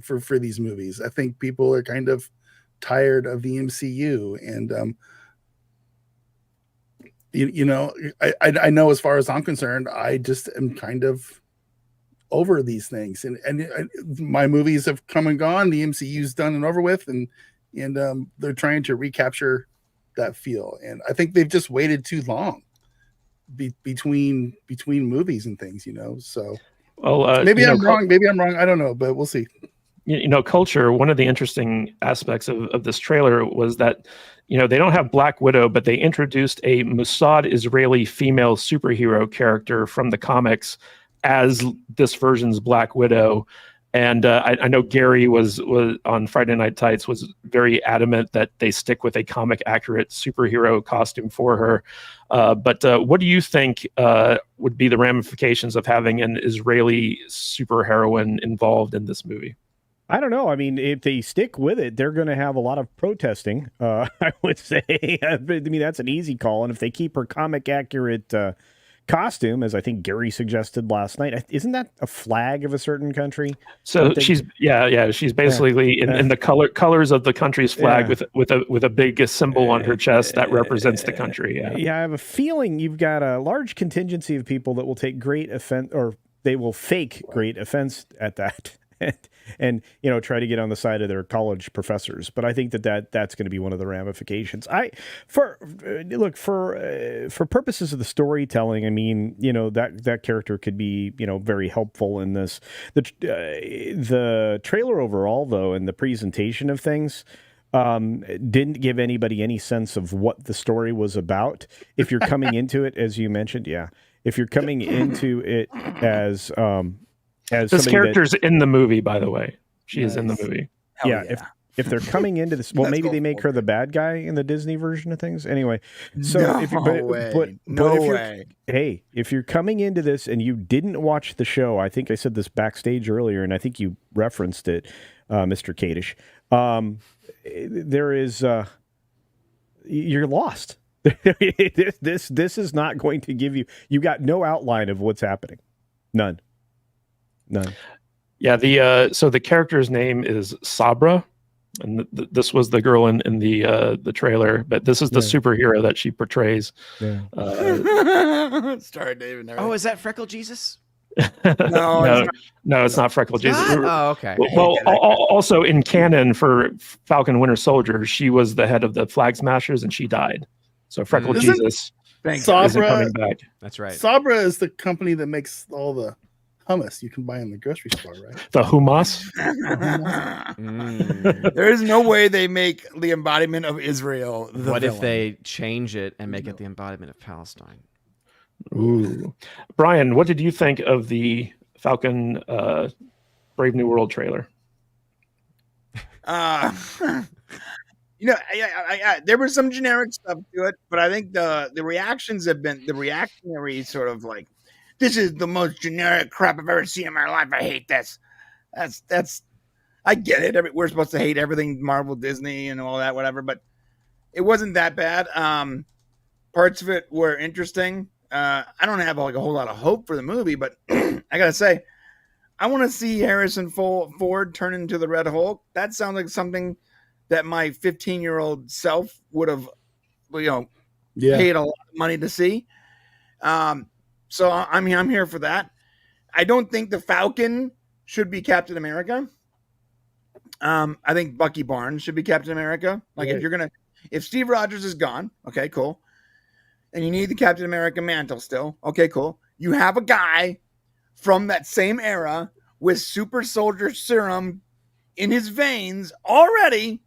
for these movies. I think people are kind of tired of the MCU, and I know, as far as I'm concerned, I just am kind of over these things, and my movies have come and gone. The MCU's done and over with, and they're trying to recapture that feel, and I think they've just waited too long between movies and things, so Well, maybe I'm wrong. I don't know, but we'll see. Culture, one of the interesting aspects of this trailer was that, they don't have Black Widow, but they introduced a Mossad Israeli female superhero character from the comics as this version's Black Widow. And I know Gary was on Friday Night Tights was very adamant that they stick with a comic accurate superhero costume for her. But what do you think would be the ramifications of having an Israeli superheroine involved in this movie? I don't know. I mean, if they stick with it, they're going to have a lot of protesting, I would say. I mean, that's an easy call. And if they keep her comic accurate costume, as I think Gary suggested last night, isn't that a flag of a certain country? So she's basically in the colors of the country's flag with a big symbol on her chest that represents the country. Yeah, I have a feeling you've got a large contingency of people that will take great offense, or they will fake great offense at that. And try to get on the side of their college professors, but I think that's going to be one of the ramifications. For purposes of the storytelling, I mean, that character could be very helpful in this. The trailer overall, though, and the presentation of things didn't give anybody any sense of what the story was about. If you're coming into it, as you mentioned, if you're coming into it as this character's in the movie, by the way. She is in the movie. If they're coming into this, well, maybe they make her the bad guy in the Disney version of things. Anyway, so if you're coming into this and you didn't watch the show, I think I said this backstage earlier, and I think you referenced it, Mr. Kadish. There is you're lost. This is not going to give you got no outline of what's happening. None. Yeah, so the character's name is Sabra, and this was the girl in the trailer, but this is the superhero that she portrays. Sorry, David. Oh, is that Freckle Jesus? No, it's not Freckle Jesus. Oh, okay. Well, also in canon for Falcon Winter Soldier, she was the head of the Flag Smashers, and she died. So Freckle Jesus isn't coming back. That's right. Sabra is the company that makes all the hummus you can buy in the grocery store, right? The hummus. There is no way they make the embodiment of Israel the What villain. if they change it and make it the embodiment of Palestine? Ooh, Brian, what did you think of the Falcon Brave New World trailer? There was some generic stuff to it, but I think the reactions have been the reactionary sort of like, this is the most generic crap I've ever seen in my life. I hate this. That's I get it. We're supposed to hate everything Marvel, Disney, and all that, whatever, but it wasn't that bad. Parts of it were interesting. I don't have like a whole lot of hope for the movie, but I gotta say, I want to see Harrison Ford turn into the Red Hulk. That sounds like something that my 15-year-old self would have, paid a lot of money to see. So I'm here for that. I don't think the Falcon should be Captain America. I think Bucky Barnes should be Captain America. Like, if Steve Rogers is gone, okay, cool. and you need the Captain America mantle still. Okay, cool. You have a guy from that same era with super soldier serum in his veins already,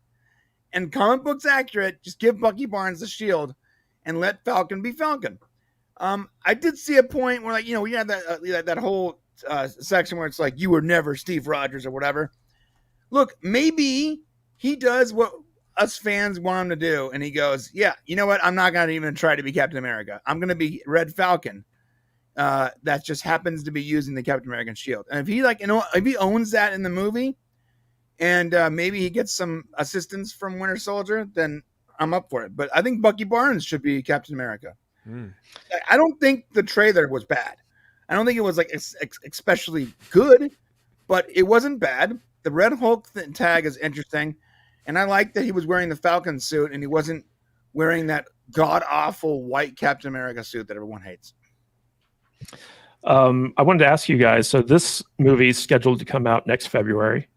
and comic books accurate. Just give Bucky Barnes the shield and let Falcon be Falcon. I did see a point where, like, you know, we had that whole section where it's like, you were never Steve Rogers or whatever. Look, maybe he does what us fans want him to do, and he goes, yeah, you know what? I'm not going to even try to be Captain America. I'm going to be Red Falcon. That just happens to be using the Captain American shield. And if he, like, you know, if he owns that in the movie, and maybe he gets some assistance from Winter Soldier, then I'm up for it. But I think Bucky Barnes should be Captain America. I don't think the trailer was bad. I don't think it was like especially good, but it wasn't bad. The Red Hulk tag is interesting, and I like that he was wearing the Falcon suit and he wasn't wearing that god-awful white Captain America suit that everyone hates. I wanted to ask you guys, so this movie is scheduled to come out next February.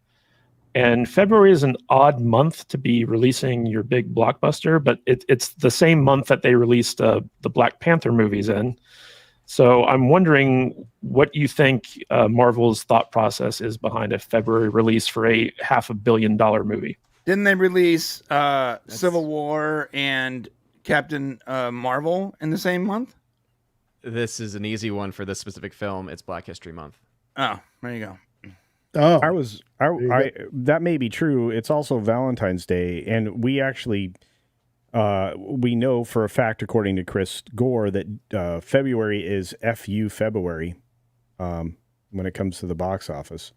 And February is an odd month to be releasing your big blockbuster, but it's the same month that they released the Black Panther movies in. So I'm wondering what you think Marvel's thought process is behind a February release for a $500 million movie. Didn't they release Civil War and Captain Marvel in the same month? This is an easy one for this specific film. It's Black History Month. Oh, there you go. Oh, I that may be true. It's also Valentine's Day, and we actually we know for a fact, according to Chris Gore, that February is FU February when it comes to the box office.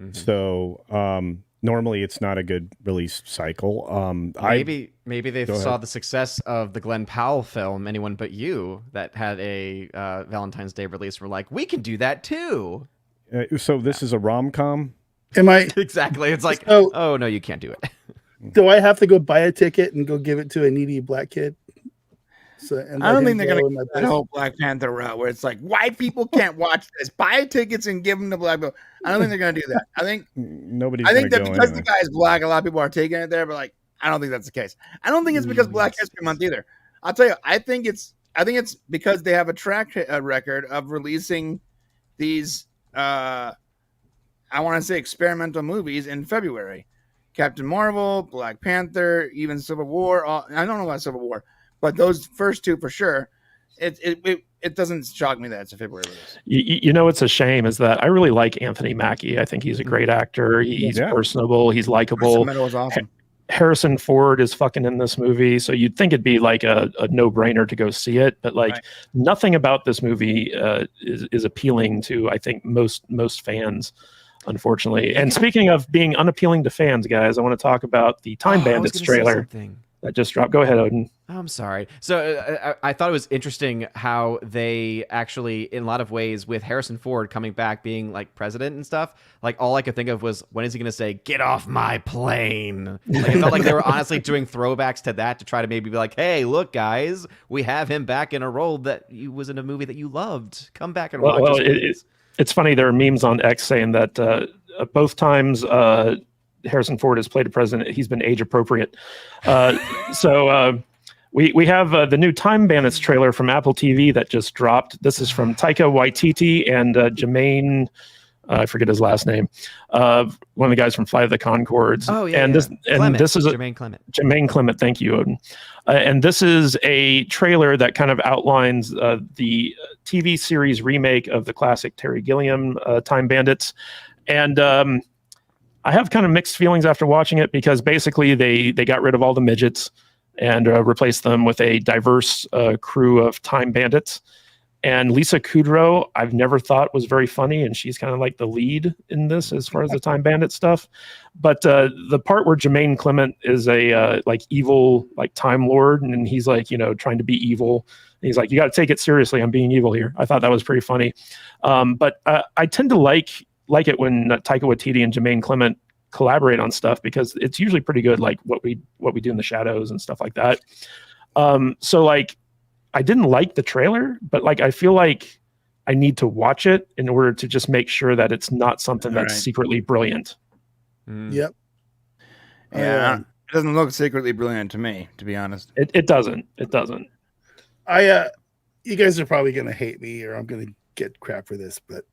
Mm-hmm. So normally it's not a good release cycle. Maybe they saw the success of the Glenn Powell film, Anyone But You, that had a Valentine's Day release. We're like, we can do that too. So this is a rom-com? Am I exactly? It's like, so, oh no, you can't do it. Do I have to go buy a ticket and go give it to a needy black kid? So, I don't think they're going to go that whole Black Panther route where it's like, white people can't watch this. Buy tickets and give them to black people. I don't think they're going to do that. I think nobody's. I think that because the guy's black, a lot of people are taking it there, but like, I don't think that's the case. I don't think it's because Black History Month either. I'll tell you, I think it's because they have a track record of releasing these. I want to say experimental movies in February. Captain Marvel, Black Panther, even Civil War. I don't know about Civil War, but those first two for sure. It doesn't shock me that it's a February release. You know, it's a shame is that I really like Anthony Mackie. I think he's a great actor. He's personable. He's likable. Metal is awesome. Harrison Ford is fucking in this movie, so you'd think it'd be like a no-brainer to go see it, but like nothing about this movie is appealing to, I think, most fans, unfortunately. And speaking of being unappealing to fans, guys, I want to talk about the Time Bandits trailer that just dropped. Go ahead, Odin. I'm sorry. So I thought it was interesting how they actually, in a lot of ways, with Harrison Ford coming back being like president and stuff, like all I could think of was, when is he going to say, "Get off my plane"? Like, it felt like they were honestly doing throwbacks to that to try to maybe be like, hey, look, guys, we have him back in a role that he was in a movie that you loved. Come back and watch us. It's funny. There are memes on X saying that both times Harrison Ford has played a president, he's been age appropriate. We have the new Time Bandits trailer from Apple TV that just dropped. This is from Taika Waititi and Jermaine, I forget his last name, one of the guys from Flight of the Conchords. Oh yeah, and this is Jermaine Clement. Jermaine Clement, thank you, Odin. And this is a trailer that kind of outlines the TV series remake of the classic Terry Gilliam Time Bandits, and I have kind of mixed feelings after watching it because basically they got rid of all the midgets and replaced them with a diverse crew of time bandits. And Lisa Kudrow, I've never thought was very funny, and she's kind of like the lead in this as far as the time bandit stuff. But the part where Jermaine Clement is a like evil like time lord, and he's like, you know, trying to be evil. And he's like, you got to take it seriously. I'm being evil here. I thought that was pretty funny. But I tend to like it when Taika Waititi and Jermaine Clement collaborate on stuff because it's usually pretty good, like what we do in the shadows and stuff like that. So like I didn't like the trailer, but like I feel like I need to watch it in order to just make sure that it's not something that's secretly brilliant. Yep. Yeah, it doesn't look secretly brilliant to me, to be honest. It doesn't. you guys are probably going to hate me or I'm going to get crap for this, but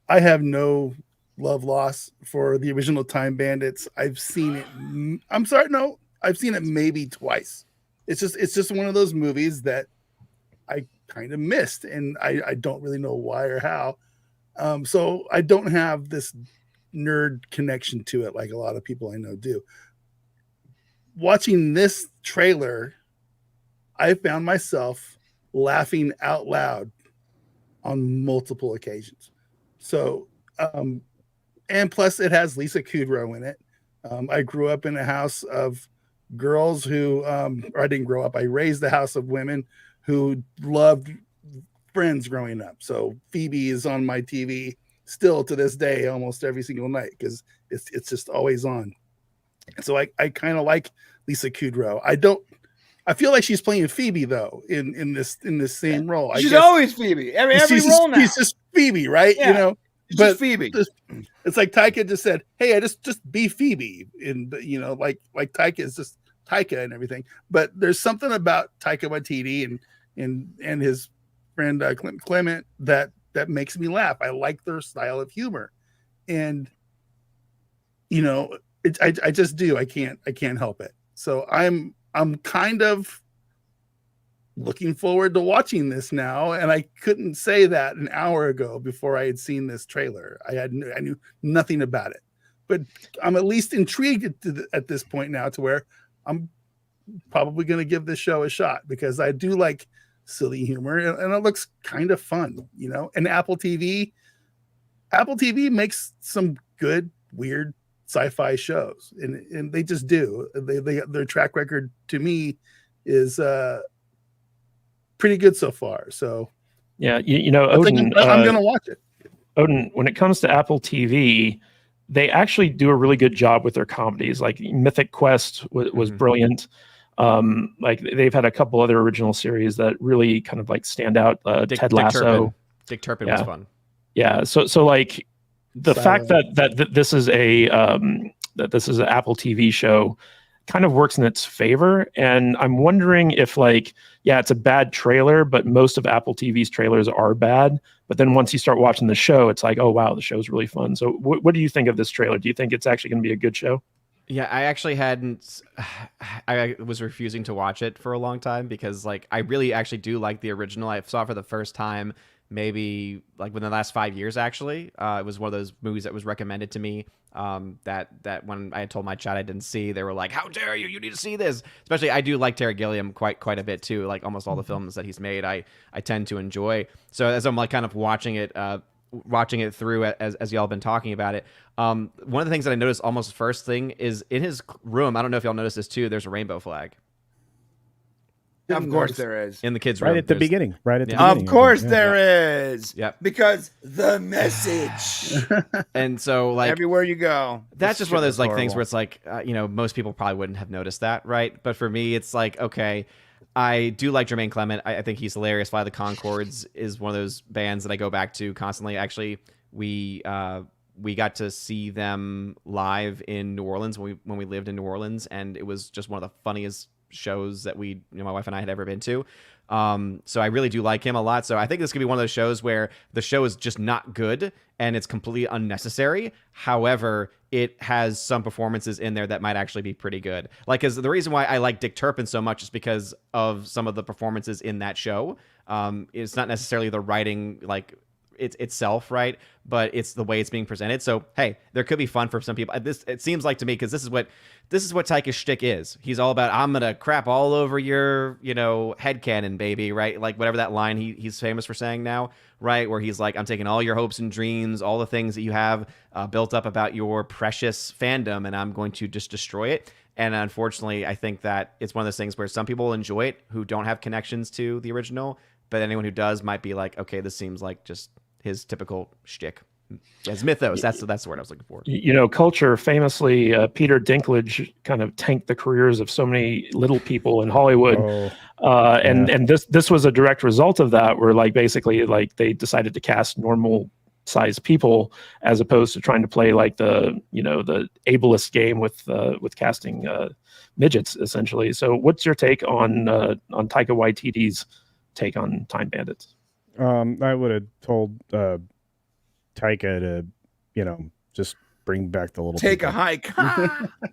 I have no love loss for the original Time Bandits. I've seen it. I'm sorry. No, I've seen it maybe twice. It's just one of those movies that I kind of missed, and I don't really know why or how. So I don't have this nerd connection to it like a lot of people I know do. Watching this trailer, I found myself laughing out loud on multiple occasions. So, and plus it has Lisa Kudrow in it. I grew up in a house of girls who, or I didn't grow up, I raised a house of women who loved Friends growing up. So Phoebe is on my TV still to this day, almost every single night, because it's just always on. So I kind of like Lisa Kudrow. I feel like she's playing Phoebe though in this same role. She's always Phoebe. Every role now. She's just Phoebe, right? Yeah, you know, it's just Phoebe. It's like Taika just said, "Hey, I just be Phoebe," and you know, like Taika is just Taika and everything. But there's something about Taika Waititi and his friend Clement that makes me laugh. I like their style of humor, and you know, I just do. I can't help it. So I'm kind of looking forward to watching this now, and I couldn't say that an hour ago before I had seen this trailer. I knew nothing about it, but I'm at least intrigued at this point now to where I'm probably going to give this show a shot, because I do like silly humor and it looks kind of fun, you know. And Apple TV makes some good weird sci-fi shows, and they just do. Their track record to me is pretty good so far. So yeah, you know, Odin, I'm gonna watch it. Odin, when it comes to Apple TV, they actually do a really good job with their comedies. Like Mythic Quest was brilliant. Like they've had a couple other original series that really kind of like stand out. Ted Lasso. Dick Turpin was fun. Yeah. So like the fact that this is an Apple TV show kind of works in its favor. And I'm wondering if, like, yeah, it's a bad trailer, but most of Apple TV's trailers are bad. But then once you start watching the show, it's like, oh, wow, the show's really fun. So what do you think of this trailer? Do you think it's actually going to be a good show? Yeah, I actually hadn't. I was refusing to watch it for a long time because, like, I really actually do like the original. I saw it for the first time maybe like within the last 5 years, actually. It was one of those movies that was recommended to me that when I had told my chat I didn't see, they were like, how dare you? You need to see this. Especially, I do like Terry Gilliam quite a bit, too. Like, almost all the films that he's made, I tend to enjoy. So as I'm, like, kind of watching it through as y'all been talking about it, one of the things that I noticed almost first thing is in his room, I don't know if y'all noticed this, too, there's a rainbow flag. Of course there is. In the kids' room. Right at the beginning. Of course there is. Yep. Because the message. And so, like, everywhere you go. That's just one of those like things where it's like, most people probably wouldn't have noticed that, right? But for me, it's like, okay, I do like Jermaine Clement. I think he's hilarious. Fly the Conchords is one of those bands that I go back to constantly. Actually, we got to see them live in New Orleans when we lived in New Orleans, and it was just one of the funniest shows that my wife and I had ever been to. So I really do like him a lot. So I think this could be one of those shows where the show is just not good and it's completely unnecessary. However, it has some performances in there that might actually be pretty good. Like, because the reason why I like Dick Turpin so much is because of some of the performances in that show. It's not necessarily the writing, like, itself, right? But it's the way it's being presented. So hey, there could be fun for some people. It seems like to me, because this is what Taika's shtick is. He's all about, I'm gonna crap all over your headcanon, baby, right? Like whatever that line he's famous for saying now, right? Where he's like, I'm taking all your hopes and dreams, all the things that you have built up about your precious fandom, and I'm going to just destroy it. And unfortunately, I think that it's one of those things where some people enjoy it who don't have connections to the original, but anyone who does might be like, okay, this seems like just his typical shtick. As mythos, that's the word I was looking for. Culture famously, Peter Dinklage kind of tanked the careers of so many little people in Hollywood, and this was a direct result of that. Where like basically like they decided to cast normal sized people as opposed to trying to play like the ableist game with casting midgets essentially. So what's your take on Taika Waititi's take on Time Bandits? I would have told Taika to, just bring back the little Take people. a hike.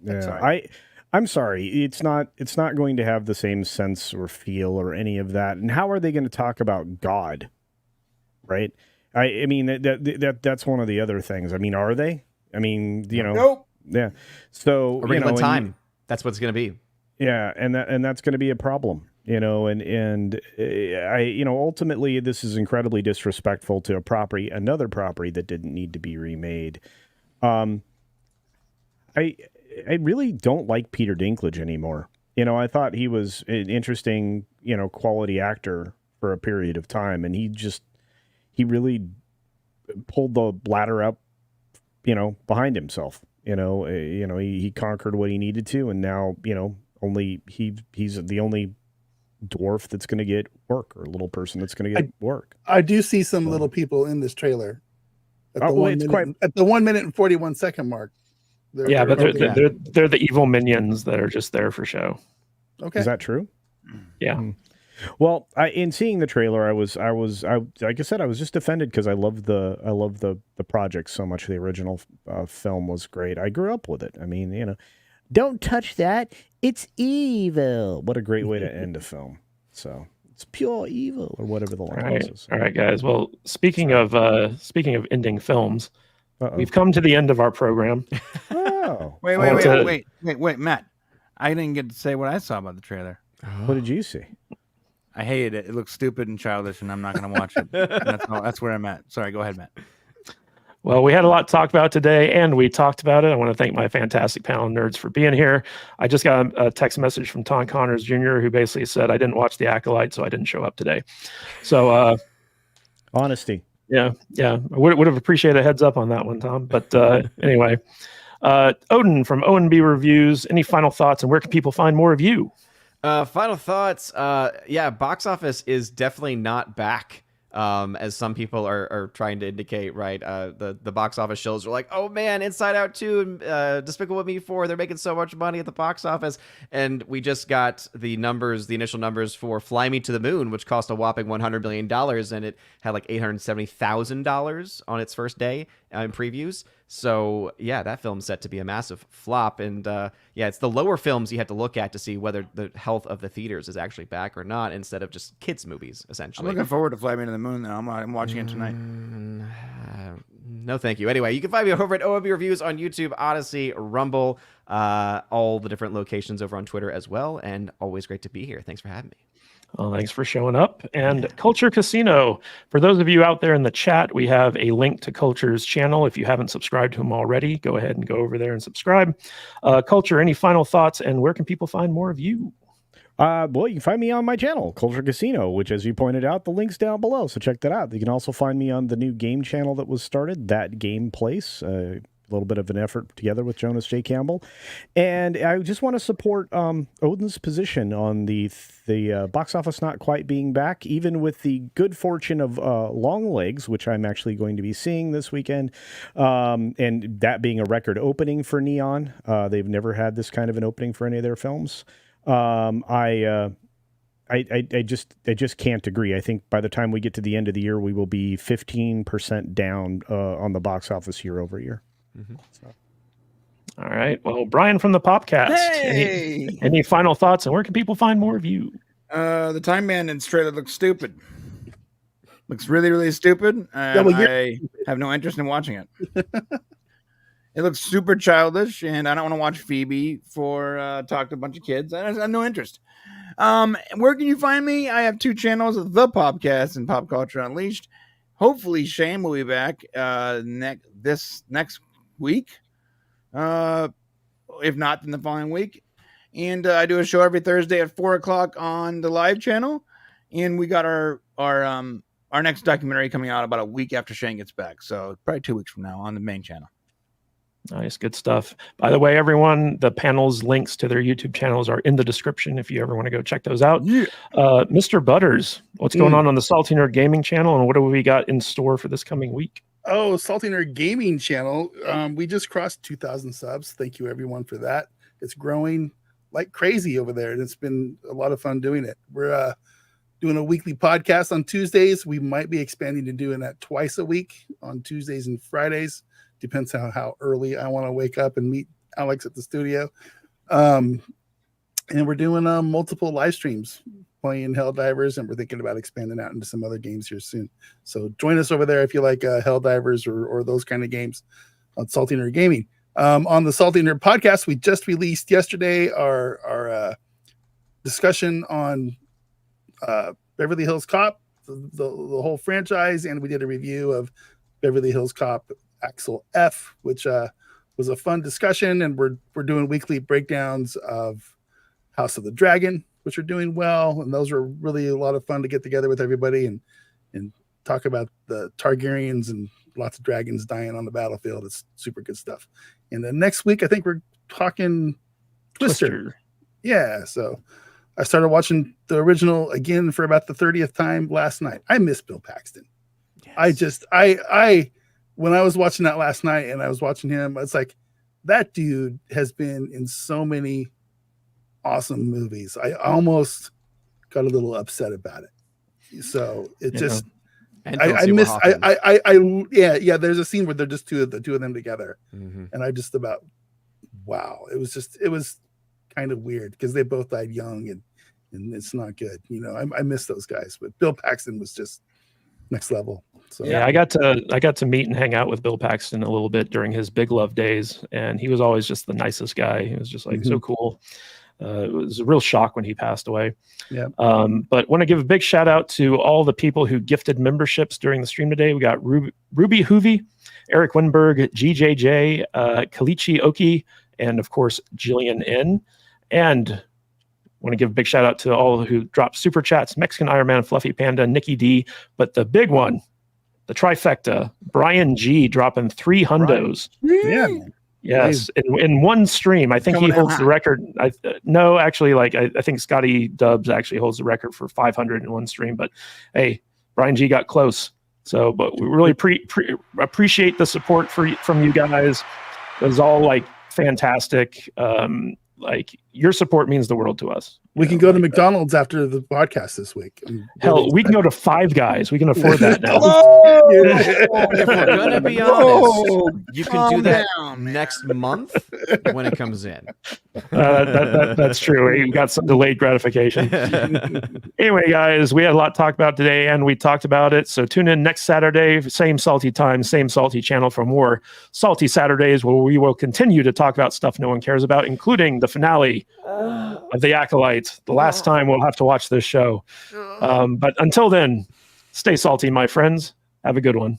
Yeah, Sorry. I'm sorry. It's not going to have the same sense or feel or any of that. And how are they going to talk about God? Right? I mean that's one of the other things. I mean, are they? I mean, Nope. yeah. So A Ring of Time. That's what it's going to be. yeah, and that's going to be a problem, and ultimately this is incredibly disrespectful to another property that didn't need to be remade. I really don't like Peter Dinklage anymore. I thought he was an interesting, quality actor for a period of time, and he really pulled the ladder up, behind himself. He conquered what he needed to, and now, only he's the only dwarf that's going to get work, or little person that's going to get work. I do see some little people in this trailer at the 1 minute and 41 second mark. They're the evil minions that are just there for show. Okay, is that true? Yeah. Well, in seeing the trailer, I was like I said, I was just offended because I love the project so much. The original film was great. I grew up with it. I mean, don't touch that. It's evil. What a great way to end a film. So it's pure evil, or whatever the line is. All right, guys. Well, speaking of ending films, we've come to the end of our program. Oh, Wait, Matt. I didn't get to say what I saw about the trailer. What did you see? I hated it. It looks stupid and childish, and I'm not going to watch it. That's where I'm at. Sorry, go ahead, Matt. Well, we had a lot to talk about today, and we talked about it. I want to thank my fantastic panel of nerds for being here. I just got a text message from Tom Connors Jr., who basically said, I didn't watch The Acolyte, so I didn't show up today. So, honesty. Yeah. I would have appreciated a heads up on that one, Tom. But anyway, Odin from OMB Reviews, any final thoughts, and where can people find more of you? Final thoughts. Box office is definitely not back. As some people are trying to indicate, right? The box office shows are like, oh man, Inside Out 2 and Despicable Me 4, they're making so much money at the box office. And we just got the initial numbers for Fly Me to the Moon, which cost a whopping $100 million, and it had like $870,000 on its first day in previews. So yeah, that film's set to be a massive flop. And it's the lower films you have to look at to see whether the health of the theaters is actually back or not, instead of just kids' movies, essentially. I'm looking forward to Fly Me to the Moon, though. I'm watching it tonight. No, thank you. Anyway, you can find me over at OMB Reviews on YouTube, Odyssey, Rumble, all the different locations over on Twitter as well. And always great to be here. Thanks for having me. Well, thanks for showing up. And Culture Casino, for those of you out there in the chat, we have a link to Culture's channel. If you haven't subscribed to him already, go ahead and go over there and subscribe. Culture, any final thoughts, and where can people find more of you? Well, you can find me on my channel, Culture Casino, which, as you pointed out, the link's down below, so check that out. You can also find me on the new game channel that was started, That Game Place. A little bit of an effort together with Jonas J. Campbell. And I just want to support Odin's position on the box office not quite being back, even with the good fortune of Long Legs, which I'm actually going to be seeing this weekend, and that being a record opening for Neon. They've never had this kind of an opening for any of their films. I just can't agree. I think by the time we get to the end of the year, we will be 15% down on the box office year over year. Mm-hmm. So. All right. Well, Brian from the Popcast. Hey! Any final thoughts, and where can people find more of you? The Time Bandits trailer looks stupid. Looks really, really stupid. I have no interest in watching it. It looks super childish, and I don't want to watch Phoebe talk to a bunch of kids. I have no interest. Where can you find me? I have 2 channels, The Popcast and Pop Culture Unleashed. Hopefully Shane will be back this next week. If not, then the following week. And I do a show every Thursday at 4:00 on the live channel. And we got our next documentary coming out about a week after Shane gets back. So probably 2 weeks from now on the main channel. Nice, good stuff. By the way, everyone, the panel's links to their YouTube channels are in the description if you ever want to go check those out. Yeah. Mr. Butters, what's going on the Salty Nerd Gaming channel, and what do we got in store for this coming week? Oh, Salty Nerd Gaming channel. We just crossed 2,000 subs. Thank you, everyone, for that. It's growing like crazy over there, and it's been a lot of fun doing it. We're doing a weekly podcast on Tuesdays. We might be expanding to doing that twice a week on Tuesdays and Fridays. Depends on how early I want to wake up and meet Alex at the studio. And we're doing multiple live streams playing Helldivers, and we're thinking about expanding out into some other games here soon. So join us over there if you like Helldivers or those kind of games on Salty Nerd Gaming. On the Salty Nerd podcast, we just released yesterday our discussion on Beverly Hills Cop, the whole franchise, and we did a review of Beverly Hills Cop Axel F, which was a fun discussion, and we're doing weekly breakdowns of House of the Dragon, which are doing well, and those were really a lot of fun to get together with everybody and talk about the Targaryens and lots of dragons dying on the battlefield. It's super good stuff. And then next week, I think we're talking Twister. Yeah, so I started watching the original again for about the 30th time last night. I miss Bill Paxton. Yes. I when I was watching that last night and I was watching him, it's like, that dude has been in so many awesome movies. I almost got a little upset about it. So it just, I miss, yeah. There's a scene where they're just the two of them together. Mm-hmm. And I just about, wow. It was kind of weird because they both died young and it's not good. You know, I miss those guys, but Bill Paxton was just next level. So yeah, I got to meet and hang out with Bill Paxton a little bit during his Big Love days, and he was always just the nicest guy. He was just like so cool. It was a real shock when he passed away. Yeah. But want to give a big shout out to all the people who gifted memberships during the stream today. We got Ruby Hoovy, Eric Winberg, GJJ, Kalichi Oki, and of course Jillian N. And want to give a big shout out to all who dropped super chats: Mexican Iron Man, Fluffy Panda, Nikki D. But the big one, the trifecta, Brian G dropping 3 hundos. Yeah. Yes, in one stream. I think he holds the record. No, actually, I think Scotty Dubs actually holds the record for 500 in one stream. But hey, Brian G got close. So, but we really appreciate the support from you guys. It was all like fantastic. Like your support means the world to us. We can go to McDonald's after the podcast this week. Hell, we can go to Five Guys. We can afford that now. If we're gonna be honest, you can do that next month when it comes in. That's true. We got some delayed gratification. Anyway, guys, we had a lot to talk about today, and we talked about it. So tune in next Saturday, same salty time, same salty channel for more Salty Saturdays, where we will continue to talk about stuff no one cares about, including the finale of The Acolyte. The last time we'll have to watch this show. But until then, stay salty, my friends. Have a good one.